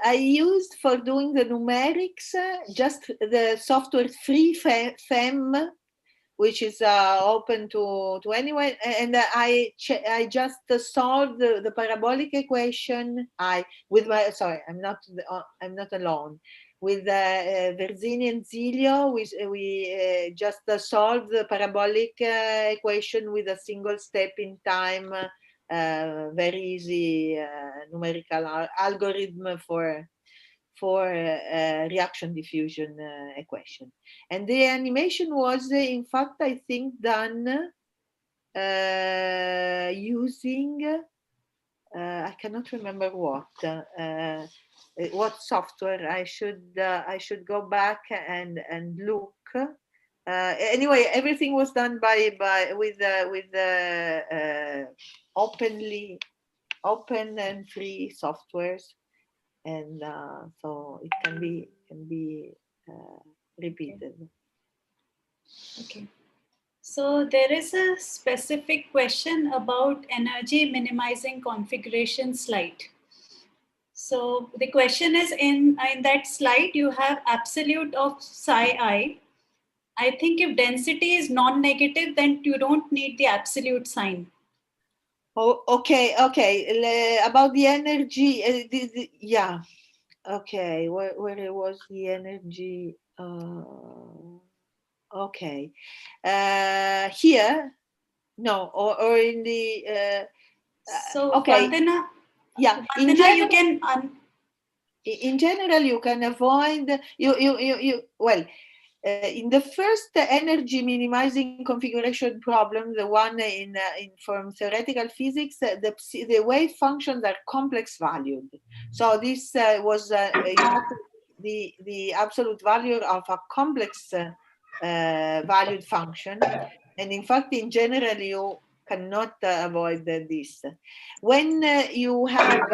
I used for doing the numerics just the software FreeFem, which is open to anyone, and I just solved the parabolic equation. I'm not alone. With Verzini and Zilio, we just solved the parabolic equation with a single step in time. Very easy numerical algorithm for reaction diffusion equation. And the animation was, in fact, I think done using, I cannot remember what software. I should go back and look. Anyway, everything was done with open and free softwares, and so it can be repeated. Okay. So there is a specific question about energy minimizing configuration slide. So the question is, in that slide you have absolute of psi I. I think if density is non-negative, then you don't need the absolute sign. Oh, okay. About the energy, yeah. Okay, where it was the energy? Okay, here, no, or in the. So okay. Vandana, Yeah. Vandana, you can. In general, you can avoid well. In the first energy minimizing configuration problem, the one from theoretical physics, the wave functions are complex valued. So this was the absolute value of a complex valued function, and in fact, in general, you cannot avoid this. When you have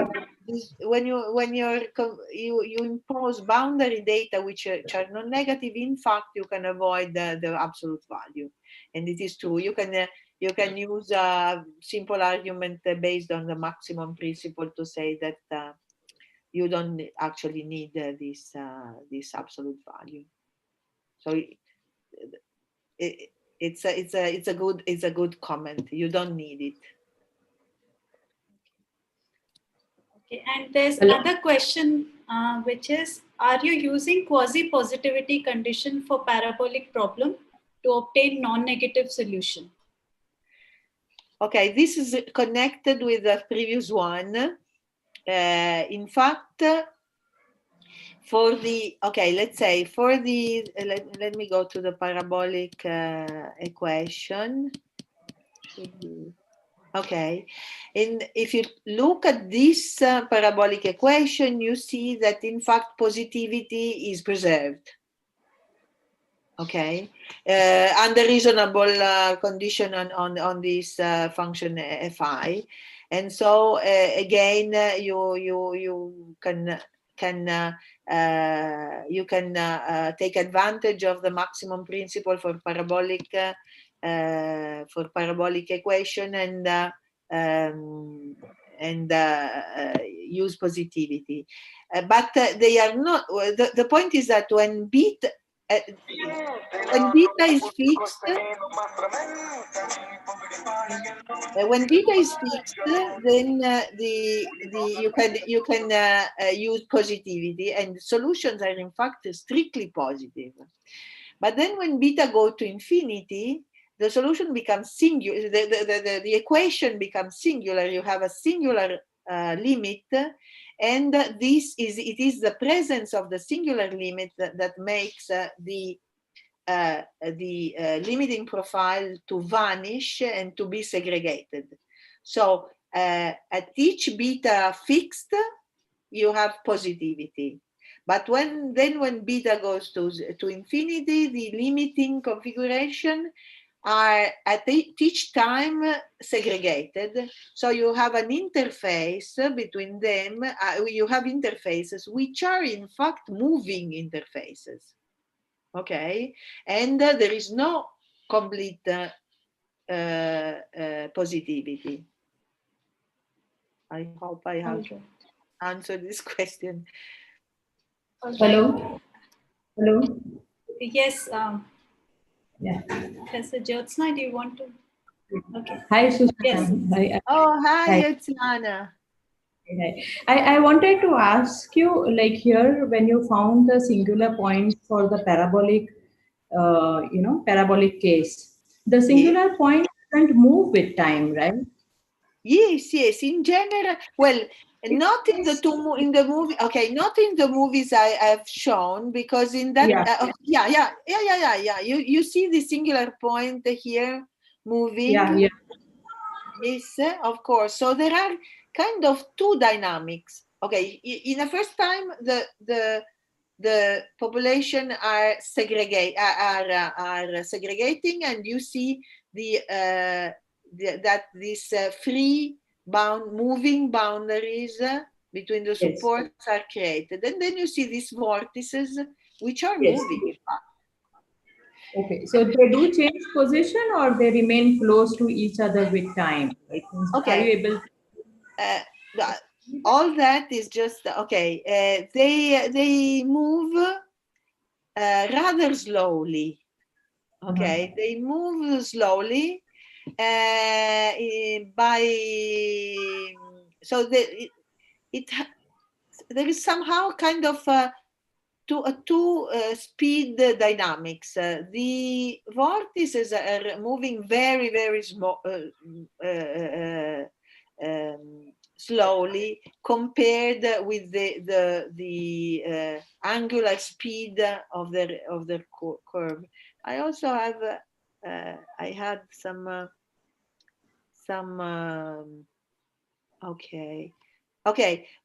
when you impose boundary data which are non-negative, in fact you can avoid the absolute value, and it is true. You can use a simple argument based on the maximum principle to say that you don't actually need this absolute value. So it's a good comment. You don't need it. Okay, and there's another question, which is, are you using quasi-positivity condition for parabolic problem to obtain non-negative solution? Okay, this is connected with the previous one. In fact, for the, okay, let's say for the, let me go to the parabolic equation. Okay, and if you look at this parabolic equation, you see that in fact positivity is preserved. Okay, under reasonable condition on this function fi, and so again you can take advantage of the maximum principle for parabolic equation and use positivity, but they are not. The point is that when beta is fixed, then you can use positivity, and solutions are in fact strictly positive. But then when beta go to infinity, the solution becomes singular. The equation becomes singular. You have a singular limit, and it is the presence of the singular limit that makes the limiting profile to vanish and to be segregated. So at each beta fixed, you have positivity. But when beta goes to infinity, the limiting configuration are at each time segregated. So you have an interface between them. You have interfaces which are in fact moving interfaces. Okay, and there is no complete positivity. I hope I have answered this question. Hello. Hello. Yes. Yeah. Professor Jyotsna, do you want to? Okay. Hi, Susanna. Yes. Oh, hi, Hi. it's Anna. I wanted to ask you, like here, when you found the singular points for the parabolic, parabolic case, the singular point doesn't move with time, right? Yes. In general, well, not in the movie. Okay, not in the movies I have shown, because in that, yeah. You see the singular point here moving. Yeah. Yes, of course. So there are kind of two dynamics. Okay, in the first time, the population are segregating, and you see that these free moving boundaries between the supports are created, and then you see these vortices which are moving. Okay, so they do change position or they remain close to each other with time? Okay. Are you able to... all that is just okay. They move rather slowly. Okay, they move slowly there is somehow kind of two speed dynamics. The vortices are moving very, very small, slowly compared with the angular speed of the curve. I also have I had some okay.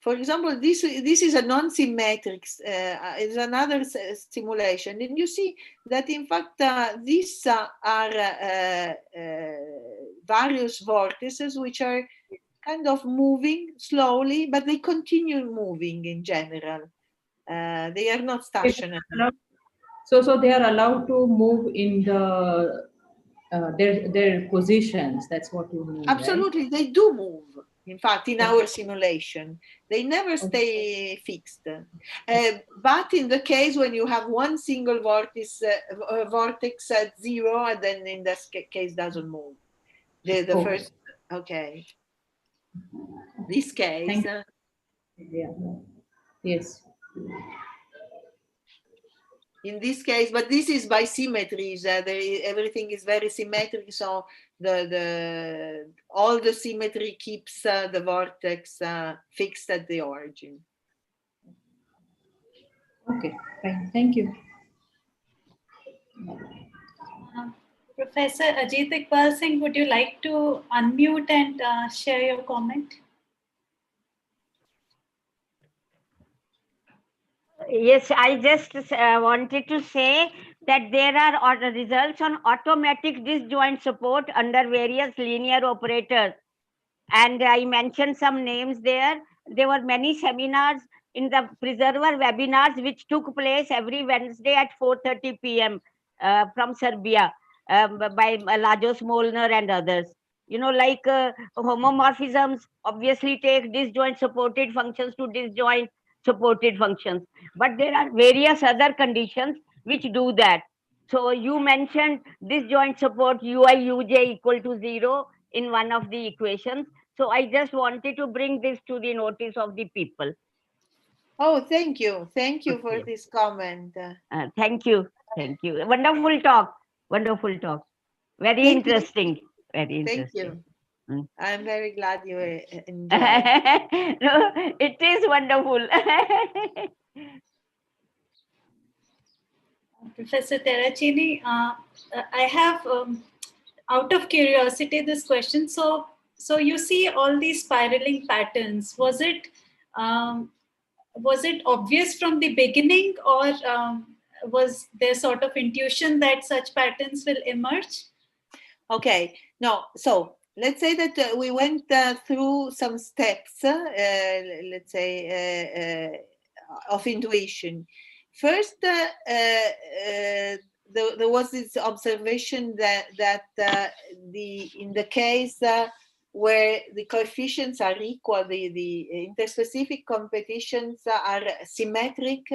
For example, this is a non-symmetric. It's another simulation, and you see that in fact these are various vortices which are kind of moving slowly, but they continue moving in general. They are not stationary. So they are allowed to move in their positions. That's what you mean, absolutely, right? they do move. In fact, in our simulation, they never stay fixed. But in the case when you have one single vortex at 0, and then in this case doesn't move. The first, okay. This case. Yeah. Yes. In this case, but this is by symmetries. Everything is very symmetric, so all the symmetry keeps the vortex fixed at the origin. Okay, fine. Thank you. Professor Ajit Iqbal Singh, would you like to unmute and share your comment? Yes, I just wanted to say that there are results on automatic disjoint support under various linear operators. And I mentioned some names there. There were many seminars in the preserver webinars which took place every Wednesday at 4:30 p.m. From Serbia by Lajos Molnar and others. You know, like homomorphisms obviously take disjoint supported functions to disjoint supported functions. But there are various other conditions which do that. So you mentioned disjoint support ui uj equal to 0 in one of the equations. So I just wanted to bring this to the notice of the people. Oh, thank you. Thank you for Okay. this comment. Thank you. Thank you. Wonderful talk. Wonderful talk. Very Thank you. interesting. Very Thank interesting. you. I'm very glad you enjoyed. No, it is wonderful. Professor Terracini, I have, out of curiosity, this question. So you see all these spiraling patterns. Was it obvious from the beginning, or was there sort of intuition that such patterns will emerge? Okay, no, so let's say that we went through some steps, let's say, of intuition. First, there was this observation that in the case where the coefficients are equal, the interspecific competitions are symmetric,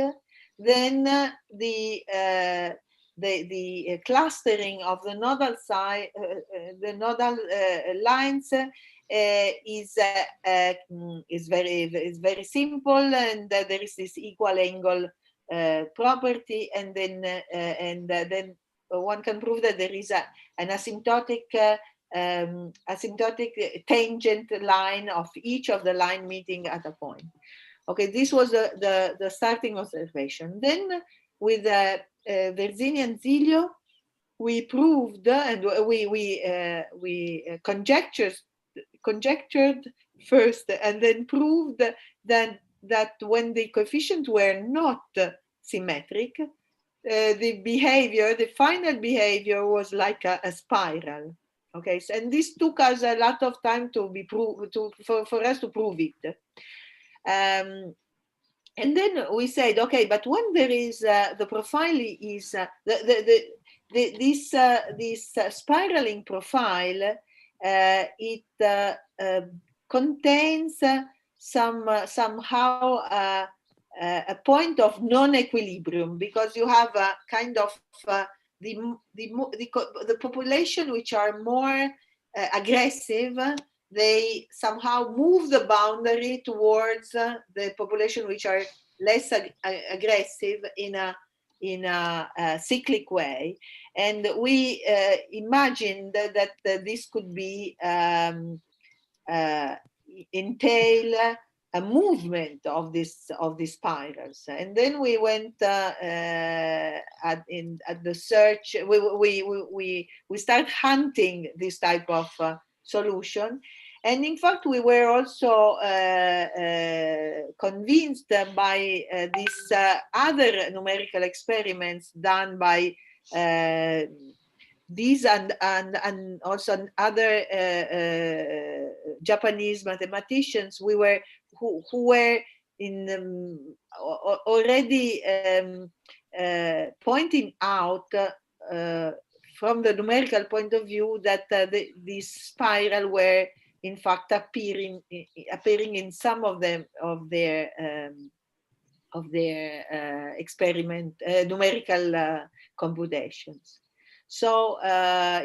then the clustering of the nodal side, the nodal lines is very simple, and there is this equal angle property, and then one can prove that there is an asymptotic tangent line of each of the line meeting at a point. Okay, this was the starting observation. Then with Verzini and Zilio, we proved and we conjectured first, and then proved that when the coefficients were not symmetric, the final behavior was like a spiral. Okay, so, and this took us a lot of time to be for us to prove it. And then we said, okay, but when there is the profile is this spiraling profile, it contains somehow a point of non-equilibrium, because you have a kind of the population which are more aggressive, they somehow move the boundary towards the population which are less aggressive in a cyclic way. And we imagined that this could be entail a movement of this spirals. And then we went at the search. We start hunting this type of solution. And in fact, we were also convinced by these other numerical experiments done by these and also other Japanese mathematicians who were already pointing out from the numerical point of view that this spiral were in fact appearing in some of them of their experiment numerical computations. So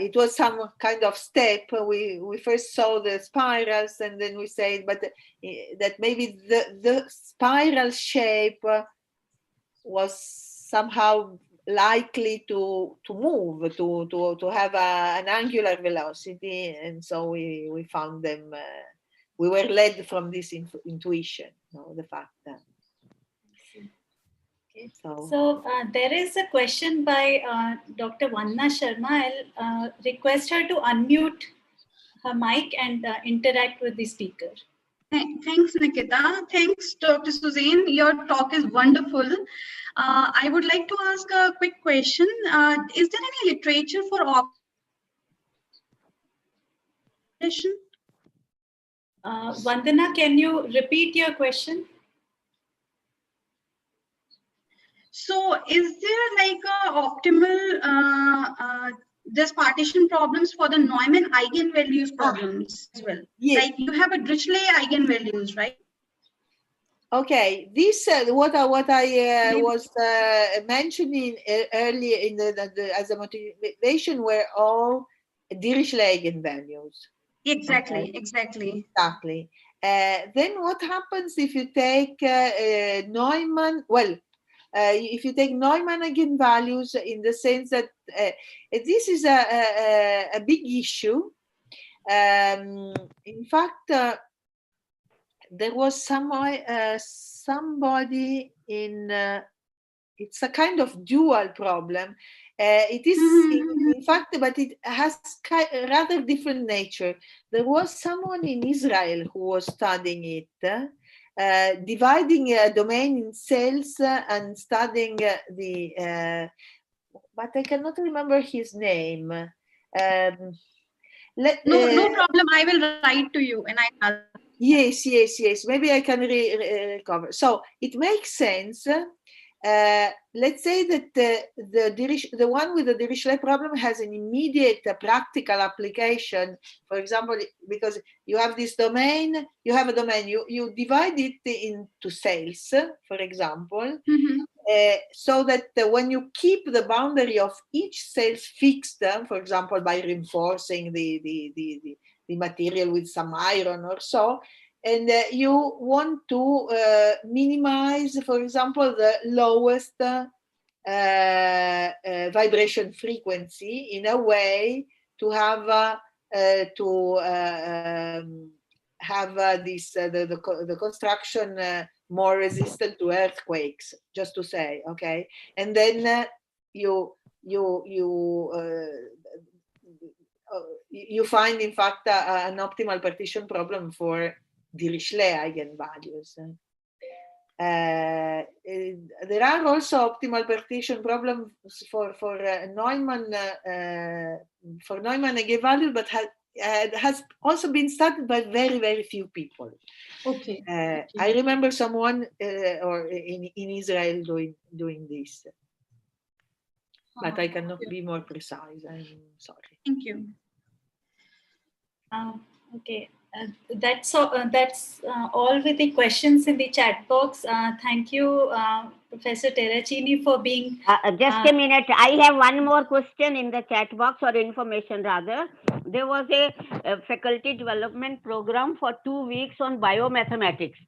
it was some kind of step. We first saw the spirals, and then we said, but that maybe the spiral shape was somehow likely to move, to have an angular velocity, and so we found them. We were led from this intuition, the fact that. Okay. So there is a question by Dr. Vanna Sharma. I'll request her to unmute her mic and interact with the speaker. Thanks, Nikita. Thanks, Dr. Suzanne. Your talk is wonderful. I would like to ask a quick question. Is there any literature for optimization? Vandana, can you repeat your question? So is there like a optimal this partition problems for the Neumann eigenvalues problems as well? Yes. Like you have a Dirichlet eigenvalues, right? Okay, this what I was mentioning earlier in as a motivation were all Dirichlet eigenvalues. Exactly, exactly. Exactly. Then what happens if you take Neumann? Well, if you take Neumann eigenvalues in the sense that this is a big issue. In fact, there was somebody in. It's a kind of dual problem. It is, in fact, but it has rather different nature. There was someone in Israel who was studying it, dividing a domain in cells and studying but I cannot remember his name. No problem. I will write to you and I. Yes. Maybe I can recover. So it makes sense. Let's say that the one with the Dirichlet problem has an immediate practical application. For example, because you have this domain, you have a domain, you divide it into cells, for example, so that when you keep the boundary of each cell fixed, for example, by reinforcing the material with some iron or so, and you want to minimize, for example, the lowest vibration frequency in a way to have this the construction more resistant to earthquakes, just to say, okay, and then you find, in fact, an optimal partition problem for Dirichlet eigenvalues. There are also optimal partition problems for Neumann eigenvalue, but has also been studied by very, very few people. Okay. I remember someone or in Israel doing this, but I cannot be more precise. I'm sorry. Thank you. Okay. That's all with the questions in the chat box. Thank you, Professor Terracin, for being. Just a minute. I have one more question in the chat box, or information rather. There was a faculty development program for 2 weeks on biomathematics,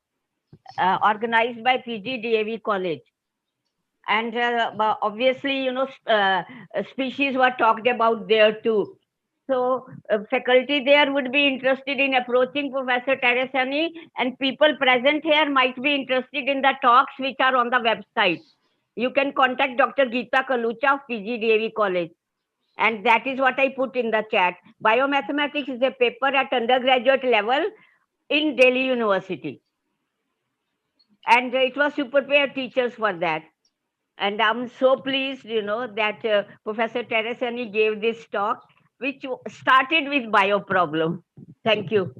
organized by PGDAV College. And obviously, species were talked about there too. So faculty there would be interested in approaching Professor Terracin, and people present here might be interested in the talks which are on the website. You can contact Dr. Geeta Kalucha of PGDAV College. And that is what I put in the chat. Biomathematics is a paper at undergraduate level in Delhi University. And it was to prepare teachers for that. And I'm so pleased, that Professor Terracin gave this talk, which started with bio problem. Thank you.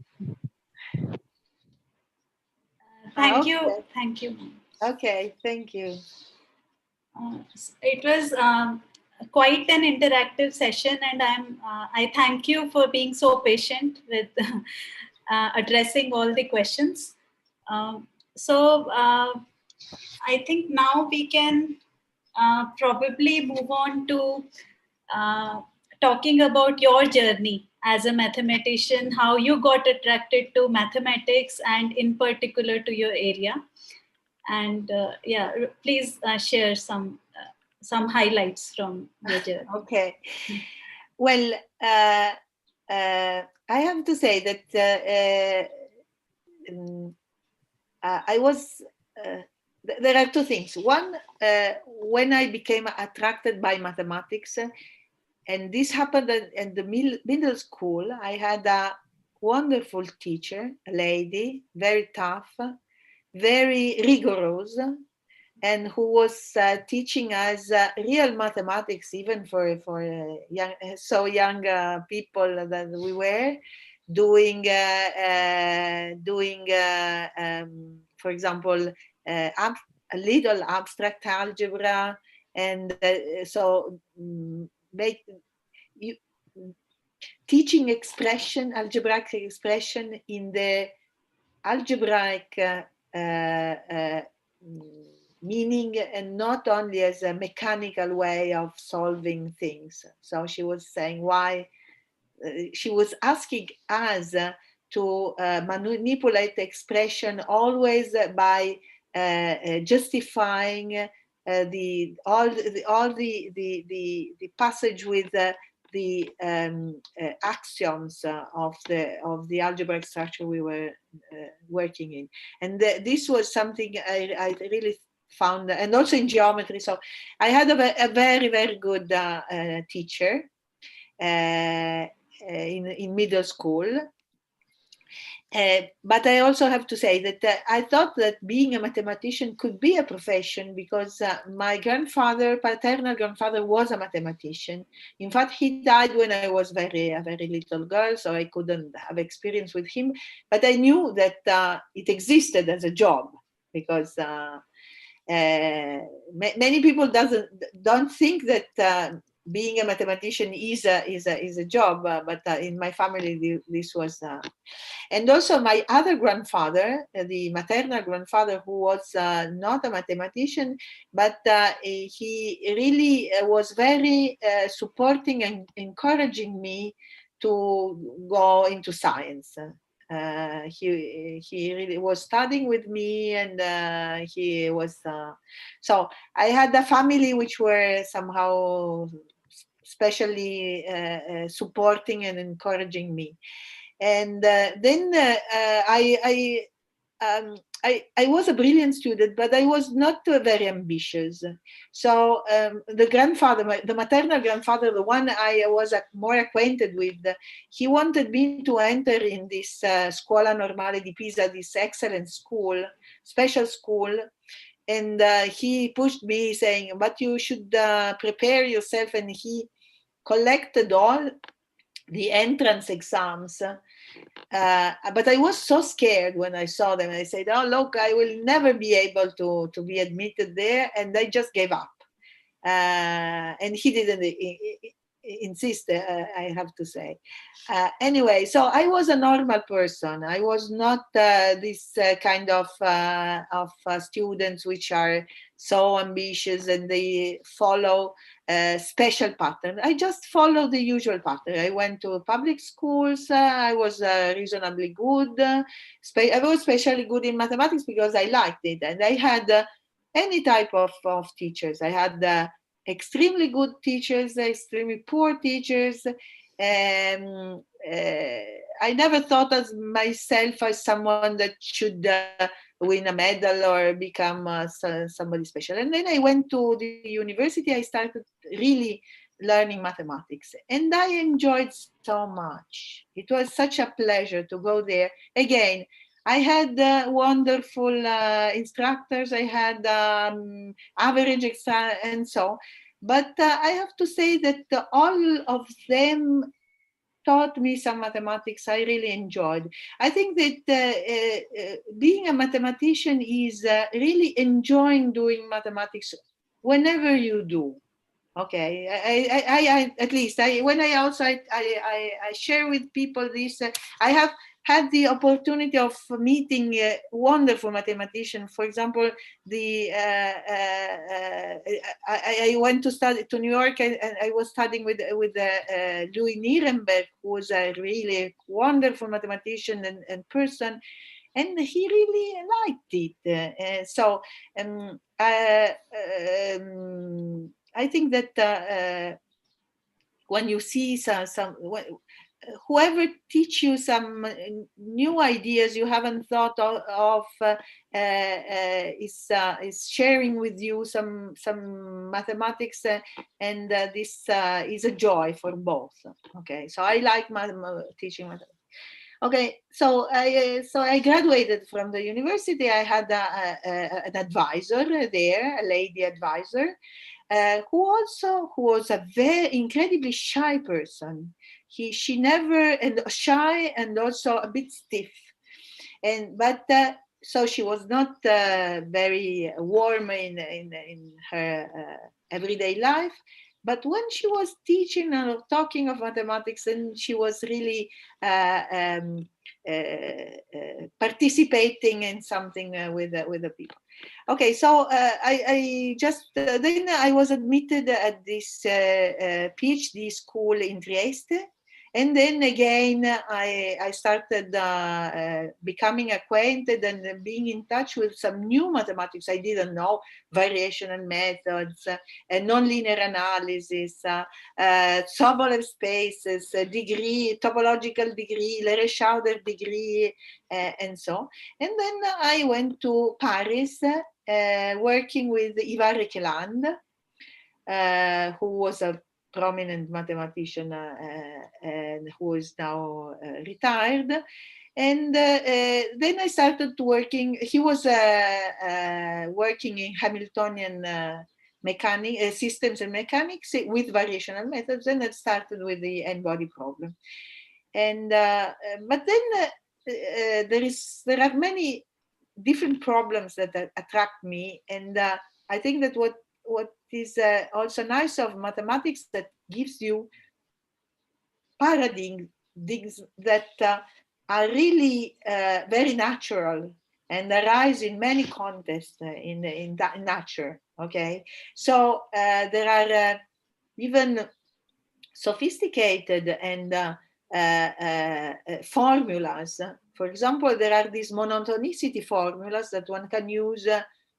Thank you. Thank you. Okay, thank you. It was quite an interactive session, and I thank you for being so patient with addressing all the questions. So I think now we can probably move on to talking about your journey as a mathematician, how you got attracted to mathematics and in particular to your area. And yeah, please share some highlights from your journey. Okay. Well, I have to say that I was, there are two things. One, when I became attracted by mathematics, and this happened in the middle school, I had a wonderful teacher, a lady, very tough, very rigorous, and who was teaching us real mathematics, even for young people that we were doing, for example, a little abstract algebra, and teaching expression, algebraic expression in the algebraic meaning, and not only as a mechanical way of solving things. So she was saying why, she was asking us to manipulate expression always by justifying all the passage with the axioms of the algebraic structure we were working in, and this was something I really found, and also in geometry. So I had a very, very good teacher in middle school. But I also have to say that I thought that being a mathematician could be a profession, because my grandfather, paternal grandfather, was a mathematician. In fact, he died when I was a very little girl, so I couldn't have experience with him. But I knew that it existed as a job, because many people don't think that being a mathematician is a job, but in my family this was. And also my other grandfather, the maternal grandfather, who was not a mathematician, but he really was very supporting and encouraging me to go into science. He really was studying with me, and he was so I had a family which were somehow especially supporting and encouraging me. And then I was a brilliant student, but I was not very ambitious. So the grandfather, the maternal grandfather, the one I was more acquainted with, he wanted me to enter in this Scuola Normale di Pisa, this excellent school, special school. And he pushed me saying, but you should prepare yourself. And he collected all the entrance exams. But I was so scared when I saw them. I said, oh, look, I will never be able to be admitted there. And I just gave up. And he didn't insist, I have to say. Anyway, so I was a normal person. I was not this kind of students which are so ambitious and they follow a special pattern. I just follow the usual pattern. I went to public schools. I was reasonably good. I was especially good in mathematics because I liked it. And I had any type of teachers. I had extremely good teachers, extremely poor teachers. I never thought of myself as someone that should win a medal or become somebody special. And then I went to the university. I started really learning mathematics, and I enjoyed so much. It was such a pleasure to go there. Again, I had wonderful instructors. I had average and so. But I have to say that all of them taught me some mathematics I really enjoyed. I think that being a mathematician is really enjoying doing mathematics whenever you do. Okay, I at least when I also I share with people this. I have had the opportunity of meeting wonderful mathematicians. For example, I went to study to New York, and I was studying with Louis Nirenberg, who was a really wonderful mathematician and person, and he really liked it. I think that when you see whoever teach you some new ideas you haven't thought of is sharing with you some mathematics, and this is a joy for both. Okay, so I like teaching mathematics. Okay, so I graduated from the university. I had an advisor there, a lady advisor, who was a very incredibly shy person. She never, and shy and also a bit stiff, but so she was not very warm in her everyday life. But when she was teaching and talking of mathematics, and she was really participating in something with the people. Okay, so I just then I was admitted at this PhD school in Trieste. And then again, I started becoming acquainted and being in touch with some new mathematics I didn't know, variational methods, nonlinear analysis, Sobolev spaces, degree, topological degree, Lereshauder degree, and so. And then I went to Paris, working with Ivar Rekeland, who was a prominent mathematician and who is now retired. And then I started working. He was working in Hamiltonian systems and mechanics with variational methods, and it started with the n-body problem. And but then there are many different problems that attract me, and I think that what is also nice of mathematics, that gives you paradigms that are really very natural and arise in many contexts in nature. Okay, so there are even sophisticated and formulas. For example, there are these monotonicity formulas that one can use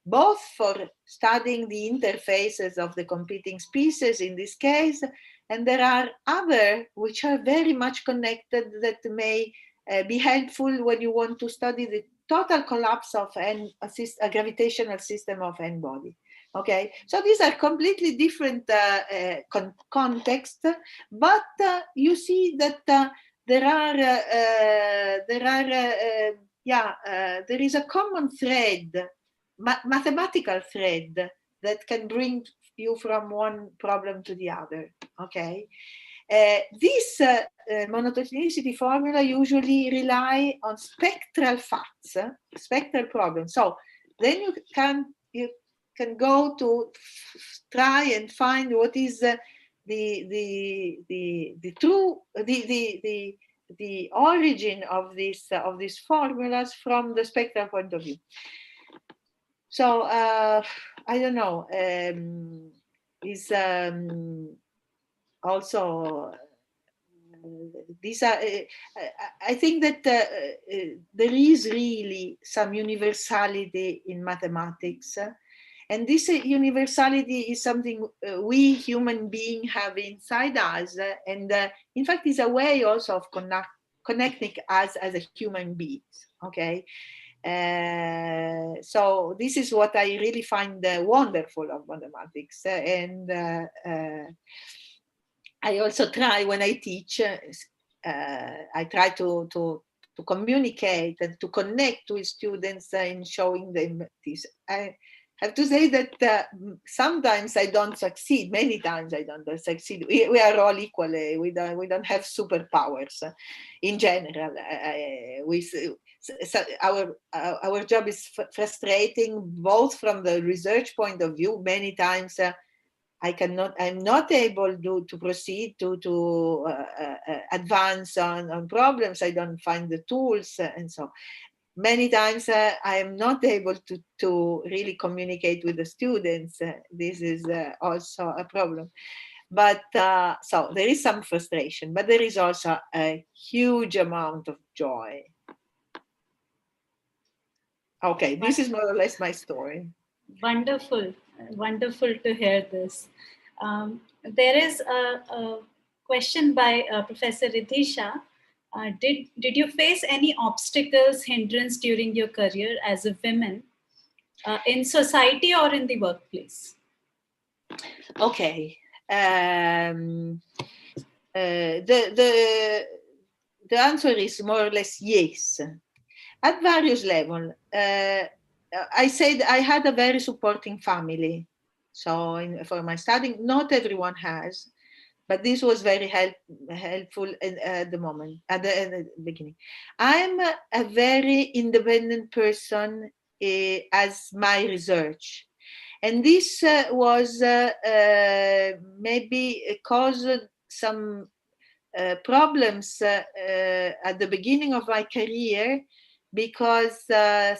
both for studying the interfaces of the competing species in this case, and there are other which are very much connected that may be helpful when you want to study the total collapse of a gravitational system of n-body. Okay, so these are completely different contexts, but you see that there is a common thread, mathematical thread, that can bring you from one problem to the other. Okay, this monotonicity formula usually rely on spectral facts, spectral problems. So then you can go to try and find what is the origin of these formulas from the spectral point of view. So I don't know. Is also these are. I think that there is really some universality in mathematics. And this universality is something we human beings have inside us, and in fact is a way also of connecting us as a human beings. Okay, so this is what I really find wonderful of mathematics, and I also try when I teach. I try to communicate and to connect with students in showing them this. I have to say that sometimes I don't succeed. Many times I don't succeed. We are all equal. We don't have superpowers in general. Our job is frustrating, both from the research point of view. Many times I'm not able to proceed to advance on problems. I don't find the tools, and so many times I am not able to really communicate with the students. This is also a problem. But so there is some frustration, but there is also a huge amount of joy. Okay, this is more or less my story. Wonderful, wonderful to hear this. There is a question by Professor Ridhisha. Did you face any obstacles, hindrance during your career as a woman in society or in the workplace? Okay. The answer is more or less yes. At various levels. I said I had a very supporting family. So for my studying, not everyone has, but this was very helpful at the moment, at the beginning. I'm a very independent person as my research. And this was maybe caused some problems at the beginning of my career, because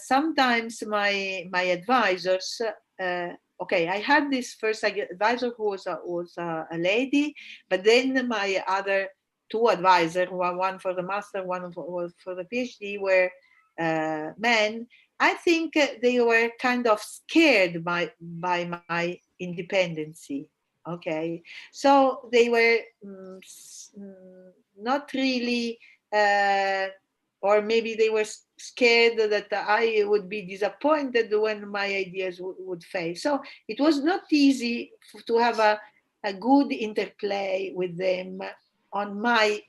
sometimes my advisors, okay, I had this first advisor who was a lady, but then my other two advisors, one for the master, one for the PhD, were men. I think they were kind of scared by my independency. Okay, so they were not really, or maybe they were scared that I would be disappointed when my ideas would fail. So it was not easy to have a good interplay with them on my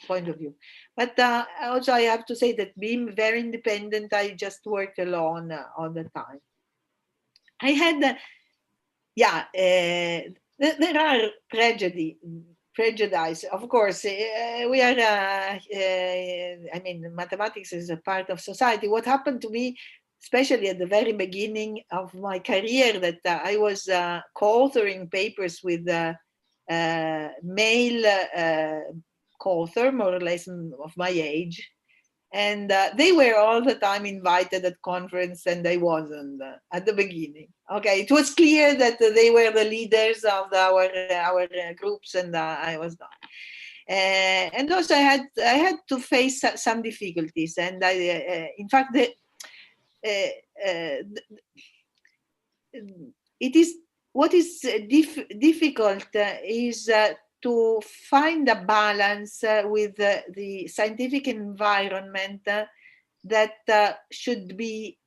point of view. But also I have to say that being very independent, I just worked alone all the time. I had, there are prejudice. Of course, we are, I mean, mathematics is a part of society. What happened to me, especially at the very beginning of my career, that I was co-authoring papers with male co-author, more or less of my age. And they were all the time invited at conference, and I wasn't at the beginning. Okay, it was clear that they were the leaders of our groups, and I was not. And also, I had to face some difficulties, and in fact, it is what is difficult is to find a balance with the scientific environment that should be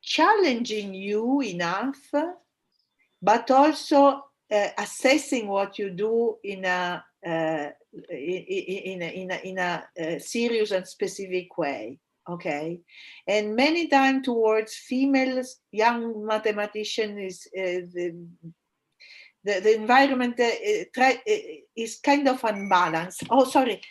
challenging you enough, but also assessing what you do in a serious and specific way. Okay, and many times towards females, young mathematician is the environment is kind of unbalanced. Oh, sorry.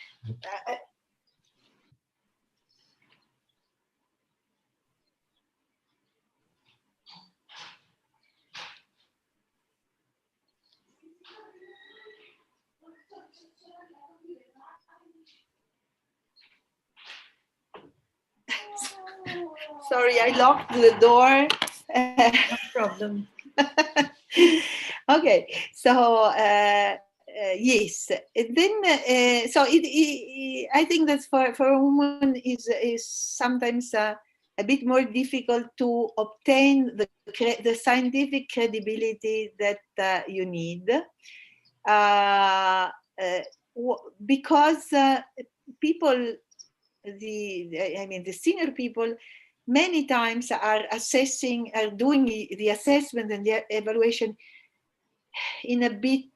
Sorry, I locked the door. No problem. Okay, so yes, then so I think that for a woman is sometimes a bit more difficult to obtain the scientific credibility that you need, because people, the senior people, many times are doing the assessment and the evaluation in a bit,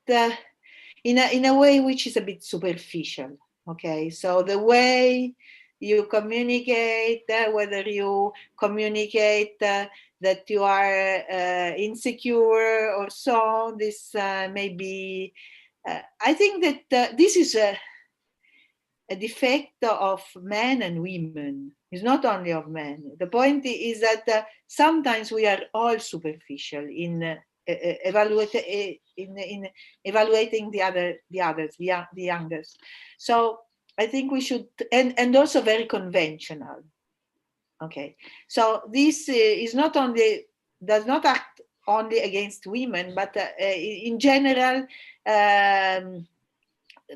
in a way which is a bit superficial. Okay, so the way you communicate, whether you communicate that you are insecure or so, this may be, I think that this is a defect of men and women. It's not only of men. The point is that sometimes we are all superficial in evaluating the youngest. So I think we should, and also very conventional. Okay, so this is not only, does not act only against women, but in general,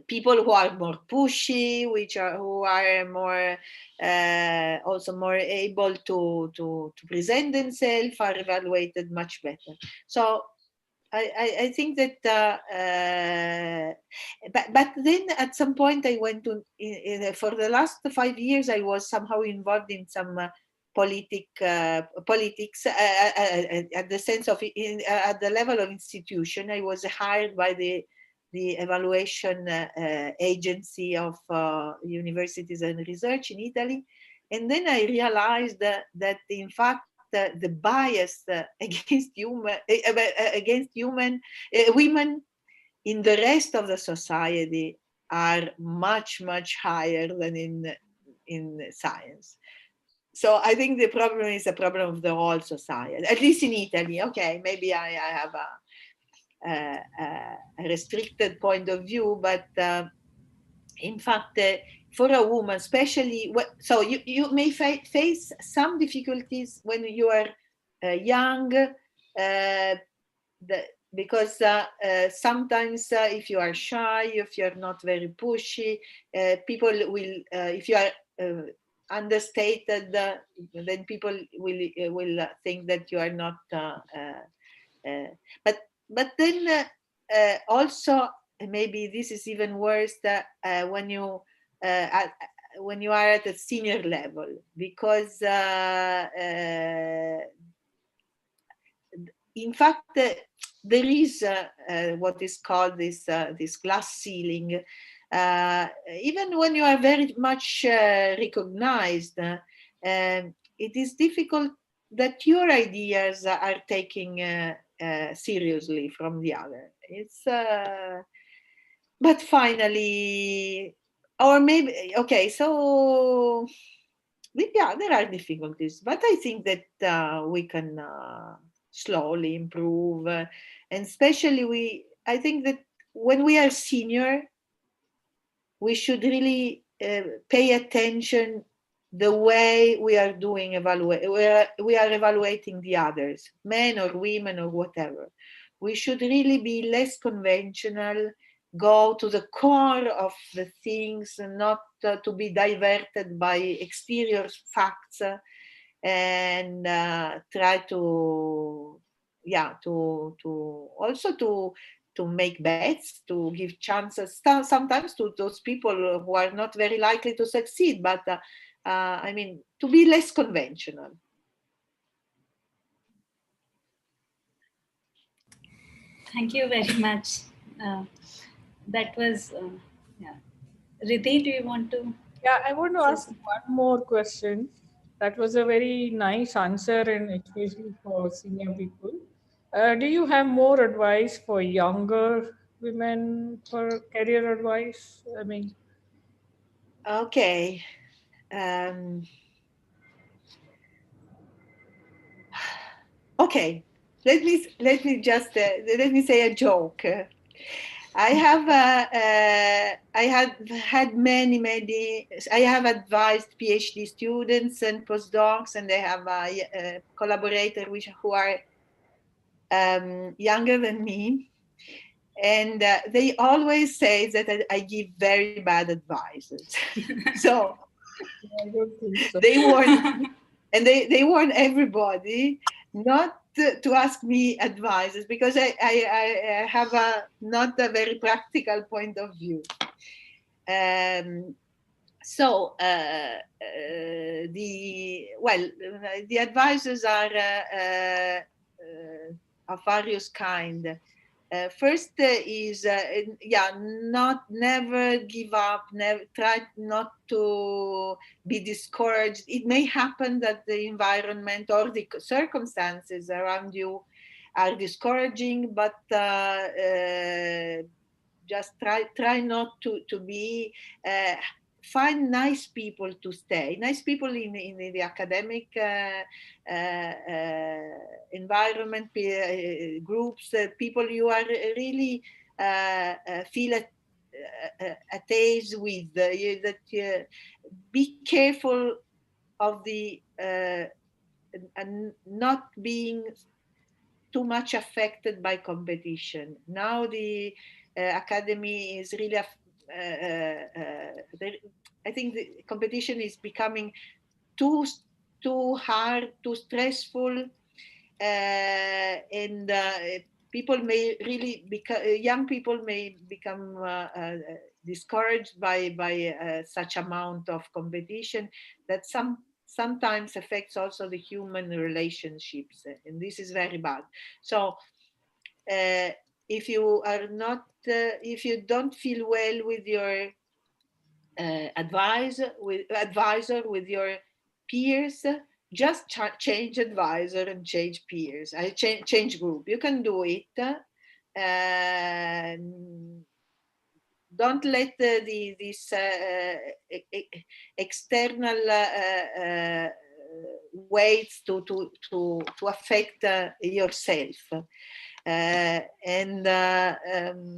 people who are more pushy, who are more also more able to present themselves, are evaluated much better. So I think that, but then at some point I went to, for the last 5 years, I was somehow involved in some politics at the sense of, at the level of institution. I was hired by the evaluation agency of universities and research in Italy. And then I realized that in fact, the bias against women in the rest of the society are much higher than in science. So I think the problem is a problem of the whole society, at least in Italy. Okay, maybe I have a restricted point of view, but in fact, for a woman, especially, so you may face some difficulties when you are young, because sometimes if you are shy, if you're not very pushy, people will, if you are understated, then people will think that you are not. But then also, maybe this is even worse when you are at a senior level, because in fact there is what is called this glass ceiling. Even when you are very much recognized, it is difficult that your ideas are taken seriously from the other. It's but finally, or maybe, okay, so yeah, there are difficulties, but I think that we can slowly improve, and especially I think that when we are senior, we should really pay attention the way we are doing we are evaluating the others, men or women or whatever. We should really be less conventional, go to the core of the things, and not to be diverted by exterior facts, and try to also to make bets, to give chances sometimes to those people who are not very likely to succeed, but I mean, to be less conventional. Thank you very much. That was, yeah. Riddhi, do you want to? Yeah, I want to ask one more question. That was a very nice answer, and especially for senior people. Do you have more advice for younger women for career advice? I mean, Okay. Okay. Let me just let me say a joke. I have I had many. I have advised PhD students and postdocs, and I have collaborators who are younger than me, and they always say that I give very bad advices. So I don't think so. they warn, and they warn everybody not to ask me advices, because I have not a very practical point of view. So the advices are of various kind. First is never give up, try not to be discouraged. It may happen that the environment or the circumstances around you are discouraging, but just try not to be find nice people to stay, nice people in the academic environment, groups, people you are really feel at ease with. Be careful of the and not being too much affected by competition. Now the academy is really, I think the competition is becoming too hard, too stressful, and people may really young people may become discouraged by such amount of competition that sometimes affects also the human relationships, and this is very bad. So if you are not if you don't feel well with your advisor with your peers, just change advisor and change peers. I change group. You can do it. Don't let this external weights to affect yourself.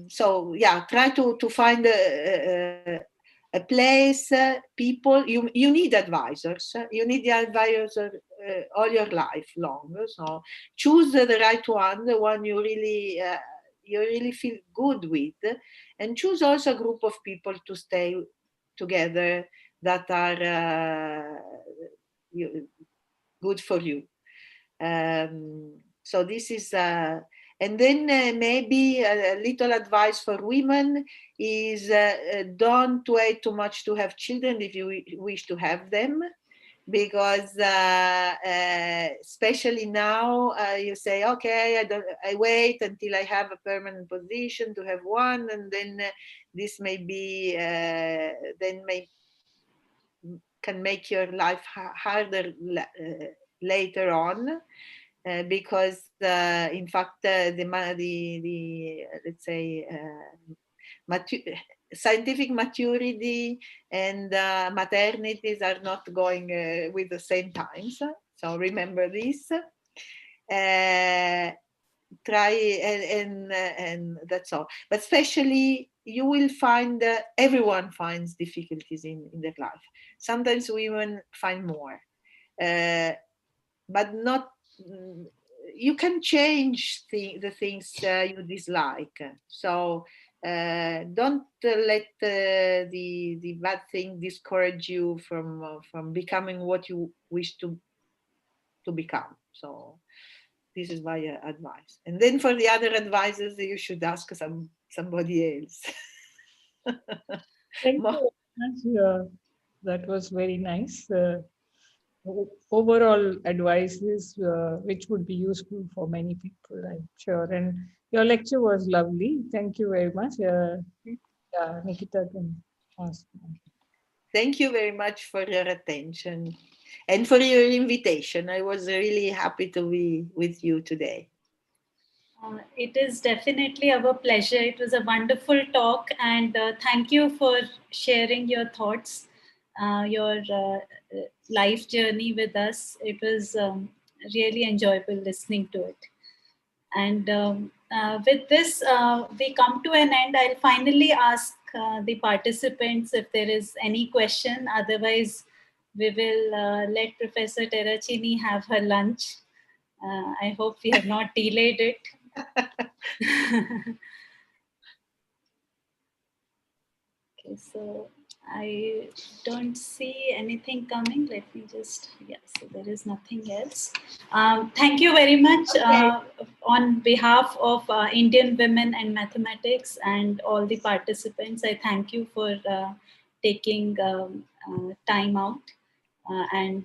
So yeah, try to find a place, people. You need advisors. You need the advisor all your life long. So choose the right one, the one you really feel good with, and choose also a group of people to stay together that are good for you. So this is, and then maybe a little advice for women is don't wait too much to have children if you wish to have them, because especially now you say, okay, I wait until I have a permanent position to have one, and then this may be can make your life harder later on, because in fact the let's say scientific maturity and maternities are not going with the same times. So remember this. Try and that's all. But especially you will find everyone finds difficulties in their life. Sometimes women find more, but not. You can change the things you dislike. So don't let the bad thing discourage you from becoming what you wish to become. So this is my advice. And then for the other advices, you should ask somebody else. Thank you very much. That was very nice. Overall advices which would be useful for many people, I'm sure. And your lecture was lovely. Thank you very much. Yeah, Nikita can ask. Thank you very much for your attention and for your invitation. I was really happy to be with you today. It is definitely our pleasure. It was a wonderful talk, and thank you for sharing your thoughts, your life journey with us. It was really enjoyable listening to it. And with this, we come to an end. I'll finally ask the participants if there is any question. Otherwise, we will let Professor Terracin have her lunch. I hope we have not delayed it. Okay, so I don't see anything coming. Let me just, yeah, so there is nothing else. Thank you very much on behalf of Indian Women and Mathematics and all the participants. I thank you for taking time out and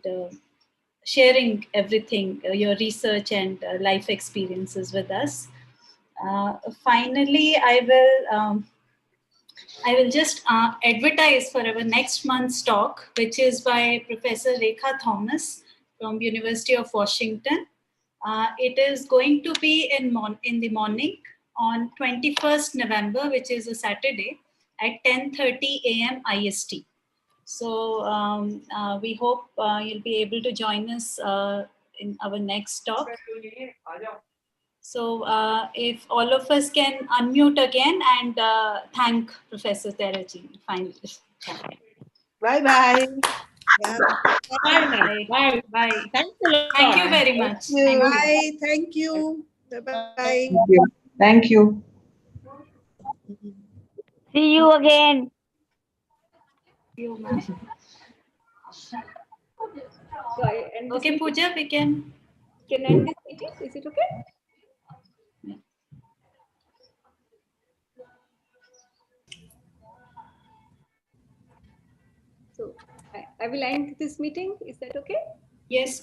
sharing everything, your research and life experiences with us. Finally, I will just advertise for our next month's talk, which is by Professor Rekha Thomas from University of Washington. It is going to be in the morning on 21st November, which is a Saturday at 10:30 a.m. IST. So we hope you'll be able to join us in our next talk. So if all of us can unmute again and thank Professor Terracin finally. Bye-bye. Yeah. Bye, ma'am. Bye. Bye. Thanks a lot. Thank you very much. you. Thank you. Bye. Thank you. Bye-bye. Thank you. Thank you. See you again. You, ma'am. So I end this Okay, meeting? Pooja, we can. Can end this meeting? Is it okay? So I will end this meeting. Is that okay? Yes.